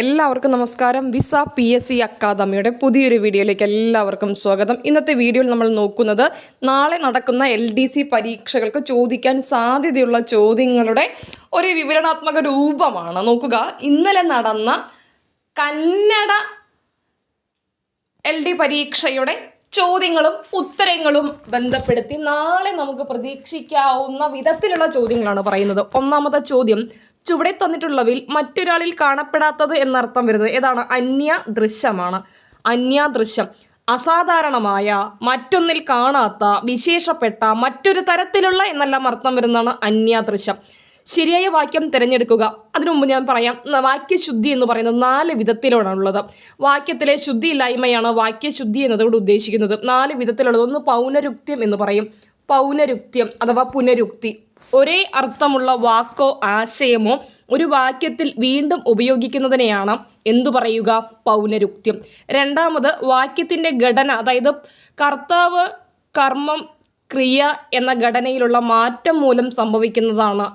എല്ലാവർക്കും നമസ്കാരം. Visa PSC അക്കാദമിയുടെ പുതിയൊരു വീഡിയോയിലേക്ക് എല്ലാവർക്കും സ്വാഗതം. ഇന്നത്തെ വീഡിയോയിൽ നമ്മൾ നോക്കുന്നത് നാളെ നടക്കുന്ന LDC പരീക്ഷകൾക്ക് ചോദിക്കാൻ സാധ്യതയുള്ള ചോദ്യങ്ങളുടെ ഒരു വിവരണാത്മക രൂപമാണ്. നോക്കുക, ഇന്നലെ നടന്ന കന്നഡ LD പരീക്ഷയുടെ ചോദ്യങ്ങളും ഉത്തരങ്ങളും ബന്ധപ്പെടുത്തി നാളെ നമുക്ക് പ്രതീക്ഷിക്കാവുന്ന വിധത്തിലുള്ള ചോദ്യങ്ങളാണ് പറയുന്നത്. ഒന്നാമത്തെ ചോദ്യം, ചുവടെ തന്നിട്ടുള്ളവയിൽ മറ്റൊരാളിൽ കാണപ്പെടാത്തത് എന്നർത്ഥം വരുന്നത് ഏതാണ്? അന്യദൃശ്യമാണ്. അന്യദൃശ്യം അസാധാരണമായ, മറ്റൊന്നിൽ കാണാത്ത, വിശേഷപ്പെട്ട, മറ്റൊരു തരത്തിലുള്ള എന്നെല്ലാം അർത്ഥം വരുന്നതാണ് അന്യദൃശ്യം. ശരിയായ വാക്യം തിരഞ്ഞെടുക്കുക. അതിനു മുമ്പ് ഞാൻ പറയാം, വാക്യശുദ്ധി എന്ന് പറയുന്നത് 4 വിധത്തിലാണുള്ളത്. വാക്യത്തിലെ ശുദ്ധിയില്ലായ്മയാണ് വാക്യശുദ്ധി എന്നതുകൊണ്ട് ഉദ്ദേശിക്കുന്നത്. 4 വിധത്തിലുള്ളത്. ഒന്ന് പൗനരുക്ത്യം എന്ന് പറയും. പൗനരുക്ത്യം അഥവാ പുനരുക്തി, ഒരേ അർത്ഥമുള്ള വാക്കോ ആശയമോ ഒരു വാക്യത്തിൽ വീണ്ടും ഉപയോഗിക്കുന്നതിനെയാണ് എന്തു പറയുക? പൗനരുക്ത്യം. രണ്ടാമത്, വാക്യത്തിൻ്റെ ഘടന, അതായത് കർത്താവ്, കർമ്മം, ക്രിയ എന്ന ഘടനയിലുള്ള മാറ്റം മൂലം സംഭവിക്കുന്നതാണ്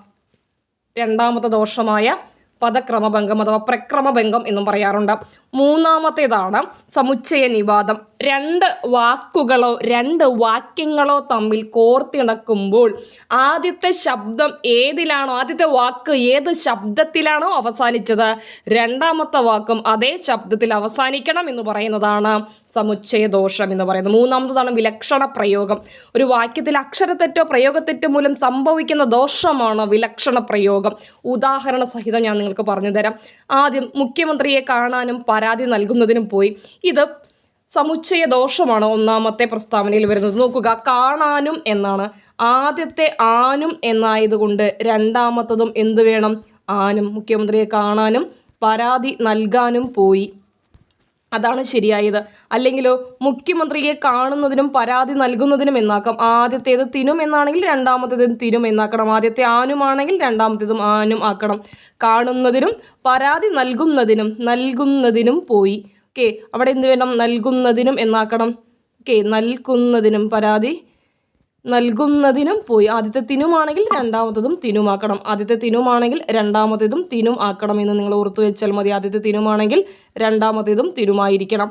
രണ്ടാമത്തെ ദോഷമായ പദക്രമഭംഗം അഥവാ പ്രക്രമഭംഗം എന്നും പറയാറുണ്ട്. മൂന്നാമത്തേതാണ് സമുച്ചയ നിവാദം. 2 വാക്കുകളോ 2 വാക്യങ്ങളോ തമ്മിൽ കോർത്തിണക്കുമ്പോൾ ആദ്യത്തെ ശബ്ദം ഏതിലാണോ, ആദ്യത്തെ വാക്ക് ഏത് ശബ്ദത്തിലാണോ അവസാനിച്ചത്, രണ്ടാമത്തെ വാക്കും അതേ ശബ്ദത്തിൽ അവസാനിക്കണം എന്ന് പറയുന്നതാണ് സമുച്ചയ ദോഷം എന്ന് പറയുന്നത്. മൂന്നാമത്തതാണ് വിലക്ഷണ പ്രയോഗം. ഒരു വാക്യത്തിൽ അക്ഷരത്തെറ്റോ പ്രയോഗത്തെറ്റോ മൂലം സംഭവിക്കുന്ന ദോഷമാണ് വിലക്ഷണ പ്രയോഗം. ഉദാഹരണ സഹിതം ഞാൻ നിങ്ങൾക്ക് പറഞ്ഞു തരാം. ആദ്യം, മുഖ്യമന്ത്രിയെ കാണാനും പരാതി നൽകുന്നതിനും പോയി. ഇത് സമുച്ചയ ദോഷമാണ് ഒന്നാമത്തെ പ്രസ്താവനയിൽ വരുന്നത്. നോക്കുക, കാണാനും എന്നാണ്. ആദ്യത്തെ ആനും എന്നായതുകൊണ്ട് രണ്ടാമത്തതും എന്ത് വേണം? ആനും. മുഖ്യമന്ത്രിയെ കാണാനും പരാതി നൽകാനും പോയി, അതാണ് ശരിയായത്. അല്ലെങ്കിലോ മുഖ്യമന്ത്രിയെ കാണുന്നതിനും പരാതി നൽകുന്നതിനും എന്നാക്കാം. ആദ്യത്തേത് തിനും എന്നാണെങ്കിൽ രണ്ടാമത്തേതും തിനും എന്നാക്കണം. ആദ്യത്തെ ആനുമാണെങ്കിൽ രണ്ടാമത്തേതും ആനും ആക്കണം. കാണുന്നതിനും പരാതി നൽകുന്നതിനും പോയി. ഓക്കെ, അവിടെ എന്ത് വേണം? നൽകുന്നതിനും എന്നാക്കണം. ഓക്കെ, നൽകുന്നതിനും പരാതി നൽകുന്നതിനും പോയി. ആദ്യത്തെ തിനുമാണെങ്കിൽ രണ്ടാമത്തതും തിനുമാക്കണം. ആദ്യത്തെ തിനുമാണെങ്കിൽ രണ്ടാമത്തേതും തിനും ആക്കണം എന്ന് നിങ്ങൾ ഓർത്തു വെച്ചാൽ മതി. ആദ്യത്തെ തിനുമാണെങ്കിൽ രണ്ടാമത്തേതും തിനുമായിരിക്കണം.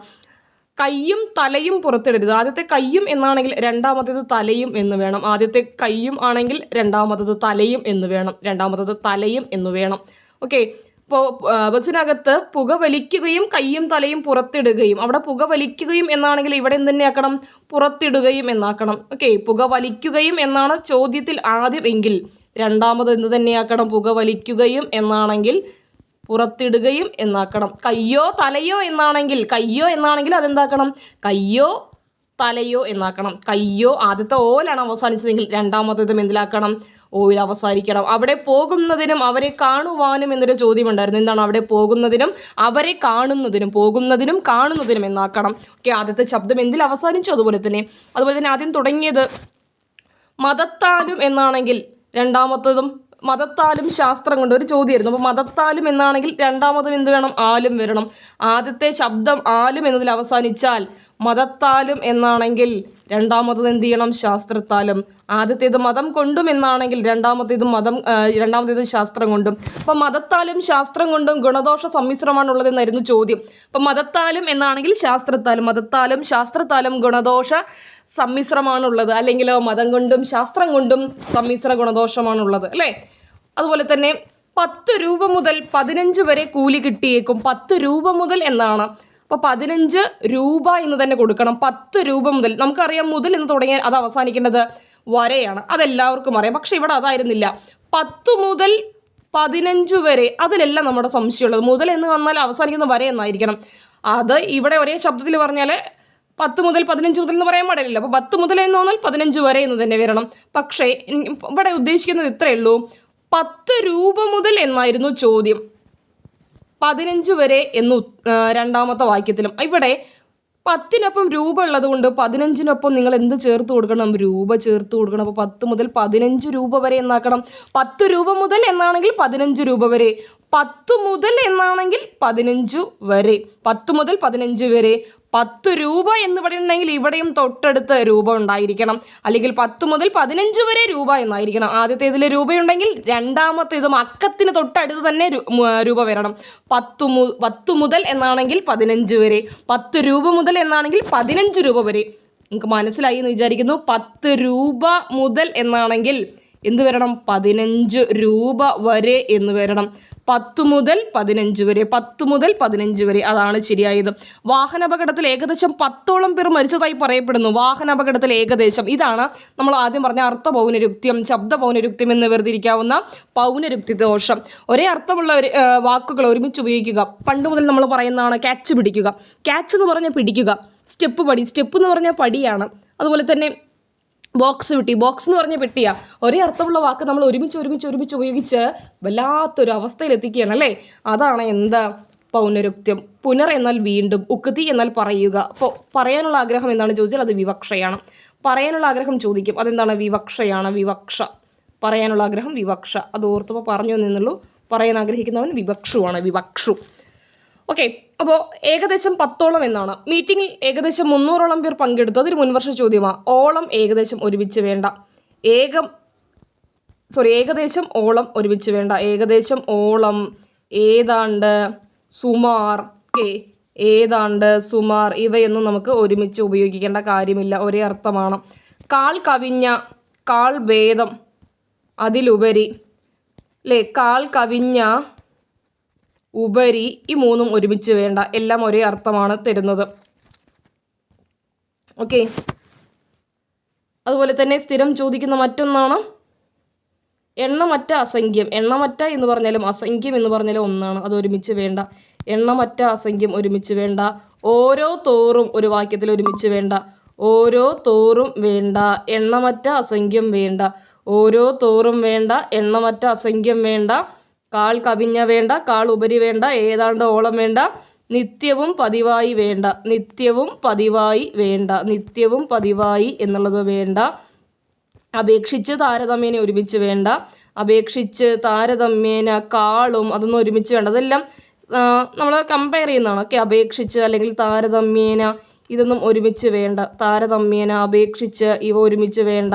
കയ്യും തലയും പുറത്തിടരുത്. ആദ്യത്തെ കയ്യും എന്നാണെങ്കിൽ രണ്ടാമത്തേത് തലയും എന്ന് വേണം. ആദ്യത്തെ കയ്യും ആണെങ്കിൽ രണ്ടാമത്തത് തലയും എന്ന് വേണം. രണ്ടാമത്തത് തലയും എന്ന് വേണം. ഓക്കെ, ഇപ്പോൾ ബസ്സിനകത്ത് പുക വലിക്കുകയും കയ്യും തലയും പുറത്തിടുകയും, അവിടെ പുക വലിക്കുകയും എന്നാണെങ്കിൽ ഇവിടെ എന്തുതന്നെയാക്കണം? പുറത്തിടുകയും എന്നാക്കണം. ഓക്കെ, പുക വലിക്കുകയും എന്നാണ് ചോദ്യത്തിൽ ആദ്യം എങ്കിൽ രണ്ടാമത് എന്ത് തന്നെയാക്കണം? പുക വലിക്കുകയും എന്നാണെങ്കിൽ പുറത്തിടുകയും എന്നാക്കണം. കയ്യോ തലയോ എന്നാണെങ്കിൽ അതെന്താക്കണം? കയ്യോ തലയോ എന്നാക്കണം. കയ്യോ ആദ്യത്തെ ഓലാണ് അവസാനിച്ചതെങ്കിൽ രണ്ടാമത്തേതും എന്തിലാക്കണം? ഓയിൽ അവസാനിക്കണം. അവിടെ പോകുന്നതിനും അവരെ കാണുവാനും എന്നൊരു ചോദ്യം ഉണ്ടായിരുന്നു. എന്താണ്? അവിടെ പോകുന്നതിനും അവരെ കാണുന്നതിനും എന്നാക്കണം. ഓക്കെ, ആദ്യത്തെ ശബ്ദം എന്തിൽ അവസാനിച്ചു അതുപോലെ തന്നെ ആദ്യം തുടങ്ങിയത് മതത്താലും എന്നാണെങ്കിൽ രണ്ടാമത്തതും മതത്താലും ശാസ്ത്രം കൊണ്ട് ഒരു ചോദ്യമായിരുന്നു. അപ്പോൾ മതത്താലും എന്നാണെങ്കിൽ രണ്ടാമതും എന്ത് വേണം? ആലും വരണം. ആദ്യത്തെ ശബ്ദം ആലും എന്നതിൽ അവസാനിച്ചാൽ മതത്താലും എന്നാണെങ്കിൽ രണ്ടാമത്തത് എന്ത് ചെയ്യണം? ശാസ്ത്രത്താലും. ആദ്യത്തേത് മതം കൊണ്ടും എന്നാണെങ്കിൽ രണ്ടാമത്തേത് ശാസ്ത്രം കൊണ്ടും. അപ്പം മതത്താലും ശാസ്ത്രം കൊണ്ടും ഗുണദോഷ സമ്മിശ്രമാണുള്ളതെന്നായിരുന്നു ചോദ്യം. അപ്പം മതത്താലും എന്നാണെങ്കിൽ ശാസ്ത്രത്താലും, മതത്താലും ശാസ്ത്രത്താലും ഗുണദോഷ സമ്മിശ്രമാണുള്ളത്. അല്ലെങ്കിലോ മതം കൊണ്ടും ശാസ്ത്രം കൊണ്ടും സമ്മിശ്ര ഗുണദോഷമാണുള്ളത്, അല്ലേ? അതുപോലെ തന്നെ 10 രൂപ മുതൽ 15 വരെ കൂലി കിട്ടിയേക്കും. 10 രൂപ മുതൽ എന്നാണ്. അപ്പോൾ 15 രൂപ എന്ന് തന്നെ കൊടുക്കണം. 10 രൂപ മുതൽ, നമുക്കറിയാം മുതൽ എന്ന് തുടങ്ങിയാൽ അത് അവസാനിക്കേണ്ടത് വരെയാണ്, അതെല്ലാവർക്കും അറിയാം. പക്ഷെ ഇവിടെ അതായിരുന്നില്ല. 10 മുതൽ 15 വരെ, അതിലെല്ലാം നമ്മുടെ സംശയമുള്ളത്. മുതൽ എന്ന് വന്നാൽ അവസാനിക്കുന്ന വരെ എന്നായിരിക്കണം. അത് ഇവിടെ ഒരേ ശബ്ദത്തിൽ പറഞ്ഞാൽ 10 മുതൽ 15 മുതൽ എന്ന് പറയാൻ പാടില്ലല്ലോ. അപ്പോൾ 10 മുതൽ എന്ന് പറഞ്ഞാൽ 15 വരെ എന്ന് തന്നെ വരണം. പക്ഷേ ഇവിടെ ഉദ്ദേശിക്കുന്നത് ഇത്രയേ ഉള്ളൂ, 10 രൂപ മുതൽ എന്നായിരുന്നു ചോദ്യം. 15 വരെ എന്നു രണ്ടാമത്തെ വാക്യത്തിലും. ഇവിടെ 10നൊപ്പം രൂപ ഉള്ളത് കൊണ്ട് 15നൊപ്പം നിങ്ങൾ എന്ത് ചേർത്ത് കൊടുക്കണം? രൂപ ചേർത്ത് കൊടുക്കണം. അപ്പോൾ 10 മുതൽ 15 രൂപ വരെ എന്നാക്കണം. 10 രൂപ മുതൽ എന്നാണെങ്കിൽ 15 രൂപ വരെ. 10 മുതൽ എന്നാണെങ്കിൽ 15 വരെ. 10 മുതൽ 15 വരെ. 10 രൂപ എന്ന് പറയുന്നുണ്ടെങ്കിൽ ഇവിടെയും തൊട്ടടുത്ത് രൂപ ഉണ്ടായിരിക്കണം, അല്ലെങ്കിൽ 10 മുതൽ 15 വരെ രൂപ എന്നായിരിക്കണം. ആദ്യത്തേതിൽ രൂപയുണ്ടെങ്കിൽ രണ്ടാമത്തേതും അക്കത്തിന് തൊട്ടടുത്ത് തന്നെ രൂപ വരണം. 10 മുതൽ എന്നാണെങ്കിൽ 15 വരെ, 10 രൂപ മുതൽ എന്നാണെങ്കിൽ 15 രൂപ വരെ. നിങ്ങൾക്ക് മനസ്സിലായി എന്ന് വിചാരിക്കുന്നു. 10 രൂപ മുതൽ എന്നാണെങ്കിൽ എന്ത് വരണം? 15 രൂപ വരെ എന്ന് വരണം. 10 മുതൽ 15 വരെ, 10 മുതൽ 15 വരെ, അതാണ് ശരിയായത്. വാഹനാപകടത്തിൽ ഏകദേശം 10ഓളം പേർ മരിച്ചതായി പറയപ്പെടുന്നു. വാഹനാപകടത്തിൽ ഏകദേശം, ഇതാണ് നമ്മൾ ആദ്യം പറഞ്ഞ അർത്ഥ പൗനരുക്ത്യം, ശബ്ദ പൗനരുക്ത്യം എന്ന് വേർതിരിക്കാവുന്ന പൗനരുക്തി ദോഷം. ഒരേ അർത്ഥമുള്ള വാക്കുകൾ ഒരുമിച്ച് ഉപയോഗിക്കുക. പണ്ട് മുതൽ നമ്മൾ പറയുന്നതാണ് ക്യാച്ച് പിടിക്കുക. ക്യാച്ച് എന്ന് പറഞ്ഞാൽ പിടിക്കുക. സ്റ്റെപ്പ് പടി, സ്റ്റെപ്പ് എന്ന് പറഞ്ഞാൽ പടിയാണ്. അതുപോലെ തന്നെ ബോക്സ് പെട്ടി, ബോക്സ് എന്ന് പറഞ്ഞ പെട്ടിയാ. ഒരേ അർത്ഥമുള്ള വാക്ക് നമ്മൾ ഒരുമിച്ച് ഉപയോഗിച്ച് വല്ലാത്തൊരു അവസ്ഥയിലെത്തിക്കുകയാണ് അല്ലേ. അതാണ് എന്താ? പൗനരുക്ത്യം. പുനർ എന്നാൽ വീണ്ടും, ഉക്തി എന്നാൽ പറയുക. അപ്പോൾ പറയാനുള്ള ആഗ്രഹം എന്താണ് ചോദിച്ചാൽ അത് വിവക്ഷയാണ്. പറയാനുള്ള ആഗ്രഹം ചോദിക്കും, അതെന്താണ്? വിവക്ഷയാണ്. വിവക്ഷ, പറയാനുള്ള ആഗ്രഹം വിവക്ഷ. അത് ഓർത്തപ്പോൾ പറഞ്ഞു നിന്നുള്ളൂ. പറയാൻ ആഗ്രഹിക്കുന്നവൻ വിവക്ഷുവാണ്, വിവക്ഷു. ഓക്കെ, അപ്പോൾ ഏകദേശം 10ഓളം എന്നാണ്. മീറ്റിങ്ങിൽ ഏകദേശം 300ഓളം പേർ പങ്കെടുത്തു. അതൊരു മുൻവർഷ ചോദ്യമാണ്. ഓളം ഏകദേശം ഒരുമിച്ച് വേണ്ട. ഏകദേശം ഓളം ഒരുമിച്ച് വേണ്ട. ഏകദേശം, ഓളം, ഏതാണ്ട്, സുമാർ, ഏതാണ്ട്, സുമാർ, ഇവയൊന്നും നമുക്ക് ഒരുമിച്ച് ഉപയോഗിക്കേണ്ട കാര്യമില്ല. ഒരേ അർത്ഥമാണ്. കാൽ കവിഞ്ഞ, കാൽ ഭേദം, അതിലുപരി അല്ലേ. കാൽ കവിഞ്ഞ, ഉപരി, ഈ മൂന്നും ഒരുമിച്ച് വേണ്ട. എല്ലാം ഒരേ അർത്ഥമാണ് തരുന്നത്. ഓക്കെ, അതുപോലെ തന്നെ സ്ഥിരം ചോദിക്കുന്ന മറ്റൊന്നാണ് എണ്ണമറ്റ അസംഖ്യം. എണ്ണമറ്റ എന്ന് പറഞ്ഞാലും അസംഖ്യം എന്ന് പറഞ്ഞാലും ഒന്നാണ്. അത് ഒരുമിച്ച് വേണ്ട. എണ്ണമറ്റ അസംഖ്യം ഒരുമിച്ച് വേണ്ട. ഓരോ തോറും ഒരു വാക്യത്തിൽ ഒരുമിച്ച് വേണ്ട. ഓരോ തോറും വേണ്ട. എണ്ണമറ്റ അസംഖ്യം വേണ്ട. ഓരോ തോറും വേണ്ട. എണ്ണമറ്റ അസംഖ്യം വേണ്ട. കാൽ കവിഞ്ഞ വേണ്ട. കാൽ ഉപരി വേണ്ട. ഏതാണ്ട്, ഓളം വേണ്ട. നിത്യവും പതിവായി വേണ്ട. നിത്യവും പതിവായി വേണ്ട. നിത്യവും പതിവായി എന്നുള്ളത് വേണ്ട. അപേക്ഷിച്ച് താരതമ്യേന ഒരുമിച്ച് വേണ്ട. അപേക്ഷിച്ച് താരതമ്യേന, കാളും, അതൊന്നും ഒരുമിച്ച് വേണ്ട. അതെല്ലാം നമ്മൾ കമ്പയർ ചെയ്യുന്നതാണ്. ഓക്കെ, അപേക്ഷിച്ച് അല്ലെങ്കിൽ താരതമ്യേന, ഇതൊന്നും ഒരുമിച്ച് വേണ്ട. താരതമ്യേന, അപേക്ഷിച്ച്, ഇവ ഒരുമിച്ച് വേണ്ട.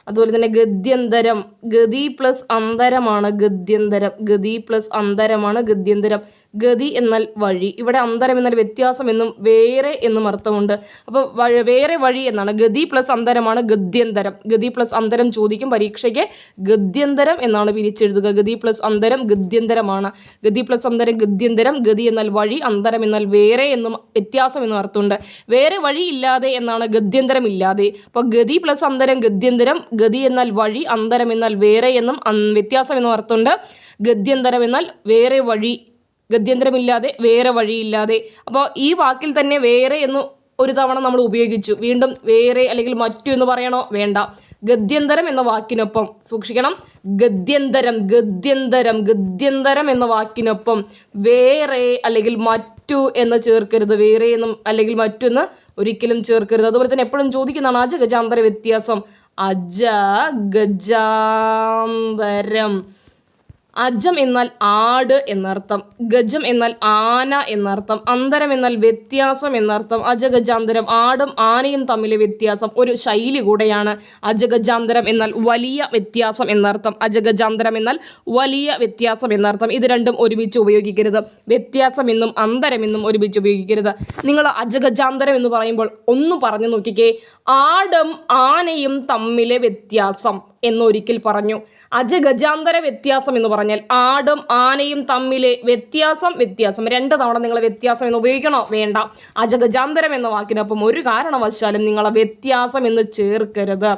അതുപോലെ തന്നെ ഗദ്യന്തരം, ഗതി പ്ലസ് അന്തരമാണ് ഗദ്യന്തരം. ഗതി പ്ലസ് അന്തരമാണ് ഗദ്യന്തരം. ഗതി എന്നാൽ വഴി. ഇവിടെ അന്തരം എന്നാൽ വ്യത്യാസം എന്നും വേറെ എന്നും അർത്ഥമുണ്ട്. അപ്പോൾ വേറെ വഴി എന്നാണ്. ഗതി പ്ലസ് അന്തരമാണ് ഗദ്യന്തരം. ഗതി പ്ലസ് അന്തരം ചോദിക്കും പരീക്ഷയ്ക്ക്. ഗദ്യന്തരം എന്നാണ് പിരിച്ചെഴുതുക. ഗതി പ്ലസ് അന്തരം ഗദ്യന്തരമാണ്. ഗതി പ്ലസ് അന്തരം ഗദ്യന്തരം. ഗതി എന്നാൽ വഴി, അന്തരം എന്നാൽ വേറെ എന്നും വ്യത്യാസം എന്നും അർത്ഥമുണ്ട്. വേറെ വഴി ഇല്ലാതെ എന്നാണ് ഗദ്യന്തരം ഇല്ലാതെ. അപ്പോൾ ഗതി പ്ലസ് അന്തരം ഗദ്യന്തരം. ഗതി എന്നാൽ വഴി, അന്തരം എന്നാൽ വേറെ എന്നും വ്യത്യാസം എന്നും അർത്ഥമുണ്ട്. ഗദ്യന്തരം എന്നാൽ വേറെ വഴി, ഗദ്യന്തരമില്ലാതെ, വേറെ വഴിയില്ലാതെ. അപ്പോൾ ഈ വാക്കിൽ തന്നെ വേറെ എന്ന് ഒരു തവണ നമ്മൾ ഉപയോഗിച്ചു. വീണ്ടും വേറെ അല്ലെങ്കിൽ മറ്റു എന്ന് പറയണോ? വേണ്ട. ഗദ്യന്തരം എന്ന വാക്കിനൊപ്പം സൂക്ഷിക്കണം. ഗദ്യന്തരം, ഗദ്യന്തരം, ഗദ്യന്തരം എന്ന വാക്കിനൊപ്പം വേറെ അല്ലെങ്കിൽ മറ്റു എന്ന് ചേർക്കരുത്. വേറെ എന്നും അല്ലെങ്കിൽ മറ്റൊന്ന് ഒരിക്കലും ചേർക്കരുത്. അതുപോലെ തന്നെ എപ്പോഴും ചോദിക്കുന്നതാണ് അജ ഗജാന്തര വ്യത്യാസം. അജ ഗജാന്തരം. അജം എന്നാൽ ആട് എന്നർത്ഥം. ഗജം എന്നാൽ ആന എന്നർത്ഥം. അന്തരം എന്നാൽ വ്യത്യാസം എന്നർത്ഥം. അജഗജാന്തരം, ആടും ആനയും തമ്മിലെ വ്യത്യാസം. ഒരു ശൈലി കൂടെയാണ്. അജഗജാന്തരം എന്നാൽ വലിയ വ്യത്യാസം എന്നർത്ഥം. അജഗജാന്തരം എന്നാൽ വലിയ വ്യത്യാസം എന്നർത്ഥം. ഇത് രണ്ടും ഒരുമിച്ച് ഉപയോഗിക്കരുത്. വ്യത്യാസം എന്നും അന്തരം എന്നും ഒരുമിച്ച് ഉപയോഗിക്കരുത്. നിങ്ങൾ അജഗജാന്തരം എന്ന് പറയുമ്പോൾ ഒന്ന് പറഞ്ഞു നോക്കിക്കേ. ആടും ആനയും തമ്മിലെ വ്യത്യാസം എന്നൊരിക്കൽ പറഞ്ഞു. അജഗജാന്തര വ്യത്യാസം എന്ന് പറഞ്ഞാൽ ആടും ആനയും തമ്മിലെ വ്യത്യാസം. വ്യത്യാസം 2 തവണ നിങ്ങൾ വ്യത്യാസം എന്ന് ഉപയോഗിക്കണോ? വേണ്ട. അജഗജാന്തരം എന്ന വാക്കിനൊപ്പം ഒരു കാരണവശാലും നിങ്ങൾ വ്യത്യാസം എന്ന് ചേർക്കരുത്.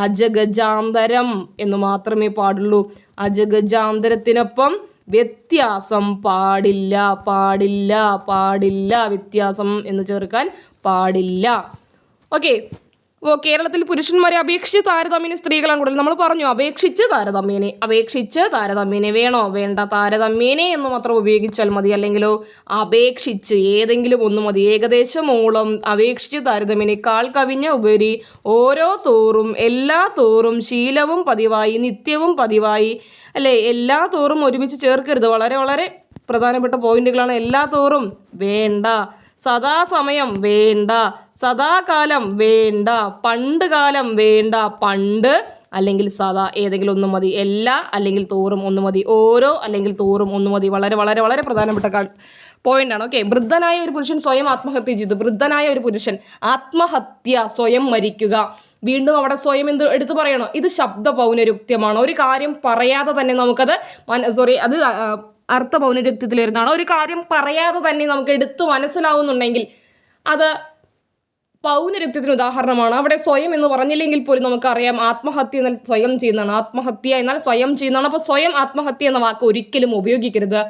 അജഗജാന്തരം എന്ന് മാത്രമേ പാടുള്ളൂ. അജഗജാന്തരത്തിനൊപ്പം വ്യത്യാസം പാടില്ല, പാടില്ല, പാടില്ല. വ്യത്യാസം എന്ന് ചേർക്കാൻ പാടില്ല. ഓക്കെ, അപ്പോൾ കേരളത്തിൽ പുരുഷന്മാരെ അപേക്ഷിച്ച് താരതമ്യേന സ്ത്രീകളാണ് കൂടുതൽ. നമ്മൾ പറഞ്ഞു അപേക്ഷിച്ച് താരതമ്യേനെ. അപേക്ഷിച്ച് താരതമ്യേനെ വേണോ? വേണ്ട. താരതമ്യേനെ എന്ന് മാത്രം ഉപയോഗിച്ചാൽ മതി. അല്ലെങ്കിലോ അപേക്ഷിച്ച് ഏതെങ്കിലും ഒന്ന് മതി. ഏകദേശം, ഓളം, അപേക്ഷിച്ച് താരതമ്യേനെ, കാൽ കവിഞ്ഞ, ഉപരി, ഓരോ തോറും, എല്ലാ തോറും, ശീലവും പതിവായി, നിത്യവും പതിവായി, അല്ലേ. എല്ലാ തോറും ഒരുമിച്ച് ചേർക്കരുത്. വളരെ വളരെ പ്രധാനപ്പെട്ട പോയിന്റുകളാണ്. എല്ലാ തോറും വേണ്ട. സദാസമയം വേണ്ട, സദാകാലം വേണ്ട, പണ്ട് കാലം വേണ്ട, പണ്ട് അല്ലെങ്കിൽ സദാ ഏതെങ്കിലും ഒന്ന് മതി, എല്ലാ അല്ലെങ്കിൽ തോറും ഒന്ന് മതി, ഓരോ അല്ലെങ്കിൽ തോറും ഒന്ന് മതി. വളരെ വളരെ വളരെ പ്രധാനപ്പെട്ട പോയിന്റാണ്. ഓക്കെ, വൃദ്ധനായ ഒരു പുരുഷൻ സ്വയം ആത്മഹത്യ ചെയ്തു. വൃദ്ധനായ ഒരു പുരുഷൻ ആത്മഹത്യ, സ്വയം മരിക്കുക. വീണ്ടും അവിടെ സ്വയം എന്ത് എടുത്തു പറയണോ? ഇത് ശബ്ദ പൗനരുക്ത്യമാണ്. ഒരു കാര്യം പറയാതെ തന്നെ നമുക്കത് അത് അർത്ഥ പൗനരുക്ത്യത്തിൽ വരുന്നതാണ്. ഒരു കാര്യം പറയാതെ തന്നെ നമുക്ക് എടുത്തു മനസ്സിലാവുന്നുണ്ടെങ്കിൽ അത് പൗനരുക്ത്യത്തിന് ഉദാഹരണമാണ്. അവിടെ സ്വയം എന്ന് പറഞ്ഞില്ലെങ്കിൽ പോലും നമുക്കറിയാം ആത്മഹത്യ എന്നാൽ സ്വയം ചെയ്യുന്നതാണ്, ആത്മഹത്യ എന്നാൽ സ്വയം ചെയ്യുന്നതാണ്. അപ്പോൾ സ്വയം ആത്മഹത്യ എന്ന വാക്ക് ഒരിക്കലും ഉപയോഗിക്കരുത്.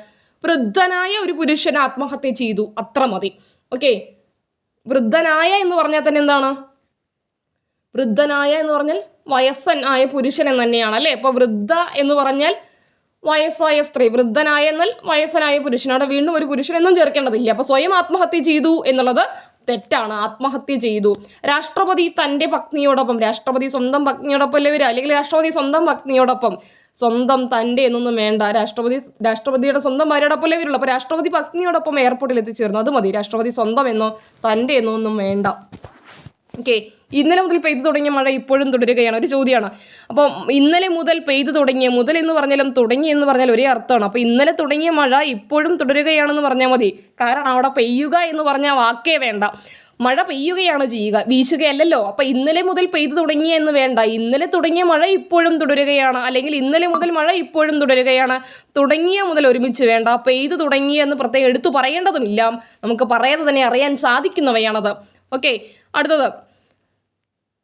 വൃദ്ധനായ ഒരു പുരുഷൻ ആത്മഹത്യ ചെയ്തു, അത്ര മതി. ഓക്കെ, വൃദ്ധനായ എന്ന് പറഞ്ഞാൽ തന്നെ എന്താണ്? വൃദ്ധനായ എന്ന് പറഞ്ഞാൽ വയസ്സനായ പുരുഷൻ എന്ന് തന്നെയാണ് അല്ലേ? അപ്പോൾ വൃദ്ധ എന്ന് പറഞ്ഞാൽ വയസ്സായ സ്ത്രീ, വൃദ്ധനായ എന്നാൽ വയസ്സനായ പുരുഷൻ. അവിടെ വീണ്ടും ഒരു പുരുഷനൊന്നും ചേർക്കേണ്ടതില്ല. അപ്പോൾ സ്വയം ആത്മഹത്യ ചെയ്തു എന്നുള്ളത് തെറ്റാണ്. ആത്മഹത്യ ചെയ്തു. രാഷ്ട്രപതി തൻ്റെ പത്നിയോടൊപ്പം, രാഷ്ട്രപതി സ്വന്തം പത്നിയോടൊപ്പം അല്ലേ വരിക? അല്ലെങ്കിൽ രാഷ്ട്രപതി സ്വന്തം പത്നിയോടൊപ്പം, സ്വന്തം തൻ്റെ എന്നൊന്നും വേണ്ട. രാഷ്ട്രപതിയുടെ സ്വന്തം ഭാര്യയോടൊപ്പം അല്ലേ വരുള്ളൂ. അപ്പോൾ രാഷ്ട്രപതി പത്നിയോടൊപ്പം എയർപോർട്ടിൽ എത്തിച്ചേർന്നു, അത് മതി. രാഷ്ട്രപതി സ്വന്തം എന്നോ തൻ്റെ എന്നോ ഒന്നും വേണ്ട. ഓക്കെ, ഇന്നലെ മുതൽ പെയ്തു തുടങ്ങിയ മഴ ഇപ്പോഴും തുടരുകയാണ്. ഒരു ചോദ്യമാണ്. അപ്പം ഇന്നലെ മുതൽ പെയ്തു തുടങ്ങിയ, മുതൽ എന്ന് പറഞ്ഞാലും തുടങ്ങി എന്ന് പറഞ്ഞാൽ ഒരേ അർത്ഥമാണ്. അപ്പോൾ ഇന്നലെ തുടങ്ങിയ മഴ ഇപ്പോഴും തുടരുകയാണെന്ന് പറഞ്ഞാൽ മതി. കാരണം അവിടെ പെയ്യുക എന്ന് പറഞ്ഞാൽ വാക്കേ വേണ്ട, മഴ പെയ്യുകയാണ് ചെയ്യുക, വീശുകയല്ലല്ലോ. അപ്പം ഇന്നലെ മുതൽ പെയ്തു തുടങ്ങിയ എന്ന് വേണ്ട, ഇന്നലെ തുടങ്ങിയ മഴ ഇപ്പോഴും തുടരുകയാണ്, അല്ലെങ്കിൽ ഇന്നലെ മുതൽ മഴ ഇപ്പോഴും തുടരുകയാണ്. തുടങ്ങിയ മുതൽ ഒരുമിച്ച് വേണ്ട, പെയ്തു തുടങ്ങിയ എന്ന് പ്രത്യേകം എടുത്തു പറയേണ്ടതുമില്ല. നമുക്ക് പറയാതെ തന്നെ അറിയാൻ സാധിക്കുന്നവയാണത്. ഓക്കെ, അടുത്തത്.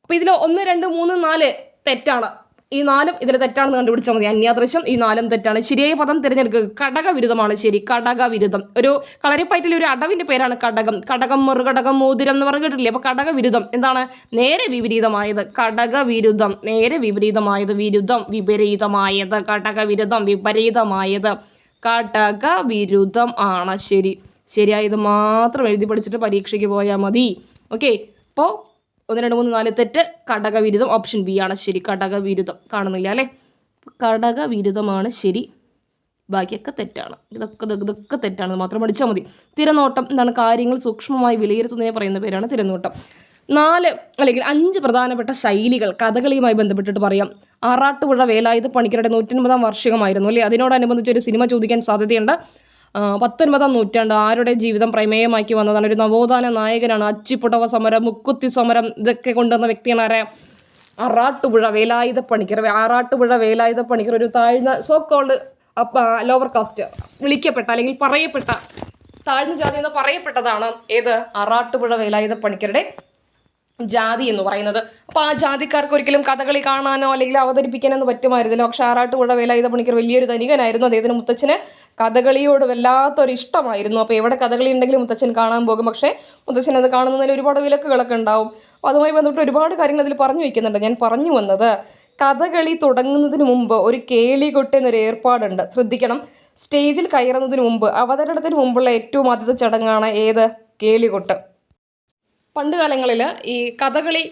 അപ്പോൾ ഇതിൽ 1, 2, 3, 4 തെറ്റാണ്. ഈ 4 ഇതിൽ തെറ്റാണെന്ന് കണ്ടുപിടിച്ചാൽ മതി. അന്യാദൃശ്യം, ഈ 4 തെറ്റാണ്. ശരിയായ പദം തിരഞ്ഞെടുക്കുക. കടകവിരുദ്ധമാണ് ശരി. കടകവിരുദ്ധം ഒരു കളരിപ്പയറ്റിലെ ഒരു അടവിൻ്റെ പേരാണ് കടകം. കടകം, മറുകടകം, മോതിരം എന്ന് പറഞ്ഞ് കേട്ടില്ലേ? അപ്പോൾ കടകവിരുദ്ധം എന്താണ്? നേരെ വിപരീതമായത്. കടകവിരുദ്ധം നേരെ വിപരീതമായത്. വിരുദ്ധം വിപരീതമായത്. കടകവിരുദ്ധം വിപരീതമായത്. കടകവിരുദ്ധം ആണ് ശരി. ശരിയായത് മാത്രം എഴുതി പഠിച്ചിട്ട് പരീക്ഷയ്ക്ക് പോയാൽ മതി. ഓക്കെ, അപ്പോൾ 1, 2, 3, 4 തെറ്റ്. കടകവിരുദ്ധം ഓപ്ഷൻ ബി ആണ് ശരി. കടകവിരുദ്ധം കാണുന്നില്ല അല്ലേ? കടകവിരുദ്ധമാണ് ശരി, ബാക്കിയൊക്കെ തെറ്റാണ്. ഇതൊക്കെ തെറ്റാണ് മാത്രം പഠിച്ചാൽ മതി. തിരനോട്ടം എന്താണ്? കാര്യങ്ങൾ സൂക്ഷ്മമായി വിലയിരുത്തുന്നതിനെ പറയുന്ന പേരാണ് തിരനോട്ടം. 4 അല്ലെങ്കിൽ 5 പ്രധാനപ്പെട്ട ശൈലികൾ കഥകളിയുമായി ബന്ധപ്പെട്ടിട്ട് പറയാം. ആറാട്ടുപുഴ വേലായുധ പണിക്കരുടെ 150-ാം വാർഷികമായിരുന്നു അല്ലേ? അതിനോടനുബന്ധിച്ച് ഒരു സിനിമ ചോദിക്കാൻ സാധ്യതയുണ്ട്. 19-ാം നൂറ്റാണ്ട് ആരുടെ ജീവിതം പ്രമേയമാക്കി വന്നതാണ്? ഒരു നവോത്ഥാന നായകനാണ്. അച്ചിപ്പുടവ സമരം, മുക്കുത്തി സമരം ഇതൊക്കെ കൊണ്ടുവന്ന വ്യക്തിയാണ് ആരെ? ആറാട്ടുപുഴ വേലായുധ പണിക്കർ. ആറാട്ടുപുഴ വേലായുധ പണിക്കർ ഒരു താഴ്ന്ന സോ കോൾഡ് ലോവർ കാസ്റ്റ് വിളിക്കപ്പെട്ട അല്ലെങ്കിൽ പറയപ്പെട്ട താഴ്ന്ന ജാതി എന്ന് പറയപ്പെട്ടതാണ് ഏത്? ആറാട്ടുപുഴ വേലായുധ പണിക്കരുടെ ജാതി എന്ന് പറയുന്നത്. അപ്പോൾ ആ ജാതിക്കാർക്ക് ഒരിക്കലും കഥകളി കാണാനോ അല്ലെങ്കിൽ അവതരിപ്പിക്കാനോ പറ്റുമായിരുന്നില്ല. പക്ഷെ ആറാട്ടുപുഴ വേലായുധ പണിക്കർ വലിയൊരു ധനികനായിരുന്നു. അദ്ദേഹത്തിന് മുത്തച്ഛന് കഥകളിയോട് വല്ലാത്തൊരു ഇഷ്ടമായിരുന്നു. അപ്പോൾ എവിടെ കഥകളി ഉണ്ടെങ്കിലും മുത്തച്ഛൻ കാണാൻ പോകും. പക്ഷേ മുത്തച്ഛൻ അത് കാണുന്നതിൽ ഒരുപാട് വിലക്കുകളൊക്കെ ഉണ്ടാവും. അപ്പോൾ അതുമായി ബന്ധപ്പെട്ട് ഒരുപാട് കാര്യങ്ങൾ അതിൽ പറഞ്ഞു വയ്ക്കുന്നുണ്ട്. ഞാൻ പറഞ്ഞു വന്നത്, കഥകളി തുടങ്ങുന്നതിന് മുമ്പ് ഒരു കേളികൊട്ട് എന്നൊരു ഏർപ്പാടുണ്ട്. ശ്രദ്ധിക്കണം. സ്റ്റേജിൽ കയറുന്നതിന് മുമ്പ്, അവതരണത്തിന് മുമ്പുള്ള ഏറ്റവും ആദ്യത്തെ ചടങ്ങാണ് ഏത്? കേളികൊട്ട്. പണ്ട് കാലങ്ങളിൽ ഈ കഥകളി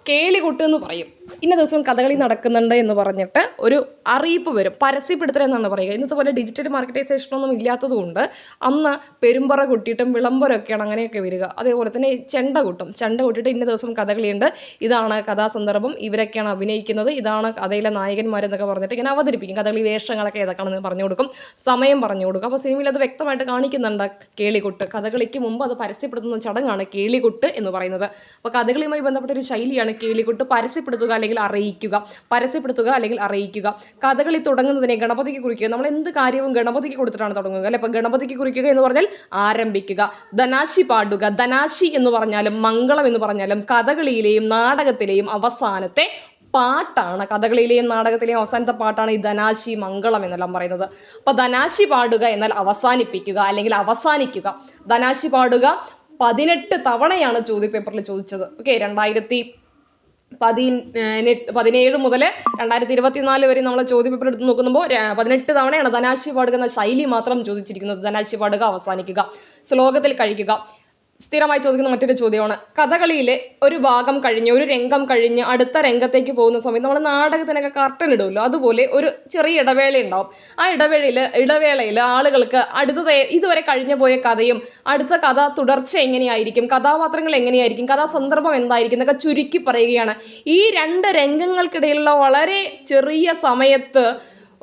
കേളികൊട്ട് എന്ന് പറയും. ഇന്ന ദിവസം കഥകളി നടക്കുന്നുണ്ട് എന്ന് പറഞ്ഞിട്ട് ഒരു അറിയിപ്പ് വരും. പരസ്യപ്പെടുത്തൽ എന്നാണ് പറയുക. ഇന്നത്തെ പോലെ ഡിജിറ്റൽ മാർക്കറ്റൈസേഷനൊന്നും ഇല്ലാത്തതുകൊണ്ട് അന്ന് പെരുമ്പറ കൊട്ടിയിട്ടും വിളംബരമൊക്കെയാണ് അങ്ങനെയൊക്കെ വരിക. അതേപോലെ തന്നെ ചെണ്ട കൊട്ടിയിട്ട് ഇന്ന ദിവസം കഥകളിയുണ്ട്, ഇതാണ് കഥാസന്ദർഭം, ഇവരൊക്കെയാണ് അഭിനയിക്കുന്നത്, ഇതാണ് കഥയിലെ നായകന്മാരെന്നൊക്കെ പറഞ്ഞിട്ട് ഇങ്ങനെ അവതരിപ്പിക്കും. കഥകളി വേഷങ്ങളൊക്കെ ഏതൊക്കെയാണെന്ന് പറഞ്ഞു കൊടുക്കും, സമയം പറഞ്ഞു കൊടുക്കും. അപ്പോൾ സിനിമയിൽ അത് വ്യക്തമായിട്ട് കാണിക്കുന്നുണ്ട് കേളികൊട്ട്. കഥകളിക്ക് മുമ്പ് അത് പരസ്യപ്പെടുത്തുന്ന ചടങ്ങാണ് കേളികൊട്ട് എന്ന് പറയുന്നത്. അപ്പോൾ കഥകളിയുമായി ബന്ധപ്പെട്ട ഒരു ശൈലിയാണ് കേളികൊട്ട്. പരസ്യപ്പെടുത്തുക അല്ലെങ്കിൽ അറിയിക്കുക, പരസ്യപ്പെടുത്തുക അല്ലെങ്കിൽ അറിയിക്കുക. കഥകളി തുടങ്ങുന്നതിനെ ഗണപതിക്ക് കുറിക്കുക. നമ്മൾ എന്ത് കാര്യവും ഗണപതിക്ക് കൊടുത്തിട്ടാണ് തുടങ്ങുക അല്ലെ? അപ്പോൾ ഗണപതിക്ക് കുറിക്കുക എന്ന് പറഞ്ഞാൽ ആരംഭിക്കുക. ധനാശി പാടുക. ധനാശി എന്ന് പറഞ്ഞാലും മംഗളം എന്ന് പറഞ്ഞാലും കഥകളിയിലെയും നാടകത്തിലെയും അവസാനത്തെ പാട്ടാണ്. കഥകളിയിലെയും നാടകത്തിലെയും അവസാനത്തെ പാട്ടാണ് ഈ ധനാശി മംഗളം എന്നെല്ലാം പറയുന്നത്. അപ്പോൾ ധനാശി പാടുക എന്നാൽ അവസാനിപ്പിക്കുക അല്ലെങ്കിൽ അവസാനിക്കുക. ധനാശി പാടുക 18 തവണയാണ് ചോദ്യപേപ്പറിൽ ചോദിച്ചത്. ഓക്കെ, 2017 മുതൽ 2024 വരെ നമ്മൾ ചോദ്യപേപ്പർ എടുത്ത് നോക്കുമ്പോൾ 18 തവണയാണ് ധനാശി പാടുക എന്ന ശൈലി മാത്രം ചോദിച്ചിരിക്കുന്നത്. ധനാശി പാടുക, അവസാനിക്കുക, ശ്ലോകത്തിൽ കഴിക്കുക. സ്ഥിരമായി ചോദിക്കുന്ന മറ്റൊരു ചോദ്യമാണ്. കഥകളിയിലെ ഒരു ഭാഗം കഴിഞ്ഞ് ഒരു രംഗം കഴിഞ്ഞ് അടുത്ത രംഗത്തേക്ക് പോകുന്ന സമയത്ത് നമ്മൾ നാടകത്തിനൊക്കെ കർട്ടൻ ഇടുമല്ലോ, അതുപോലെ ഒരു ചെറിയ ഇടവേള ഉണ്ടാവും. ആ ഇടവേളയിൽ ആളുകൾക്ക് ഇതുവരെ കഴിഞ്ഞു പോയ കഥയും അടുത്ത കഥ തുടർച്ച എങ്ങനെയായിരിക്കും, കഥാപാത്രങ്ങൾ എങ്ങനെയായിരിക്കും, കഥാസന്ദർഭം എന്തായിരിക്കും എന്നൊക്കെ ചുരുക്കി പറയുകയാണ്. ഈ രണ്ട് രംഗങ്ങൾക്കിടയിലുള്ള വളരെ ചെറിയ സമയത്ത്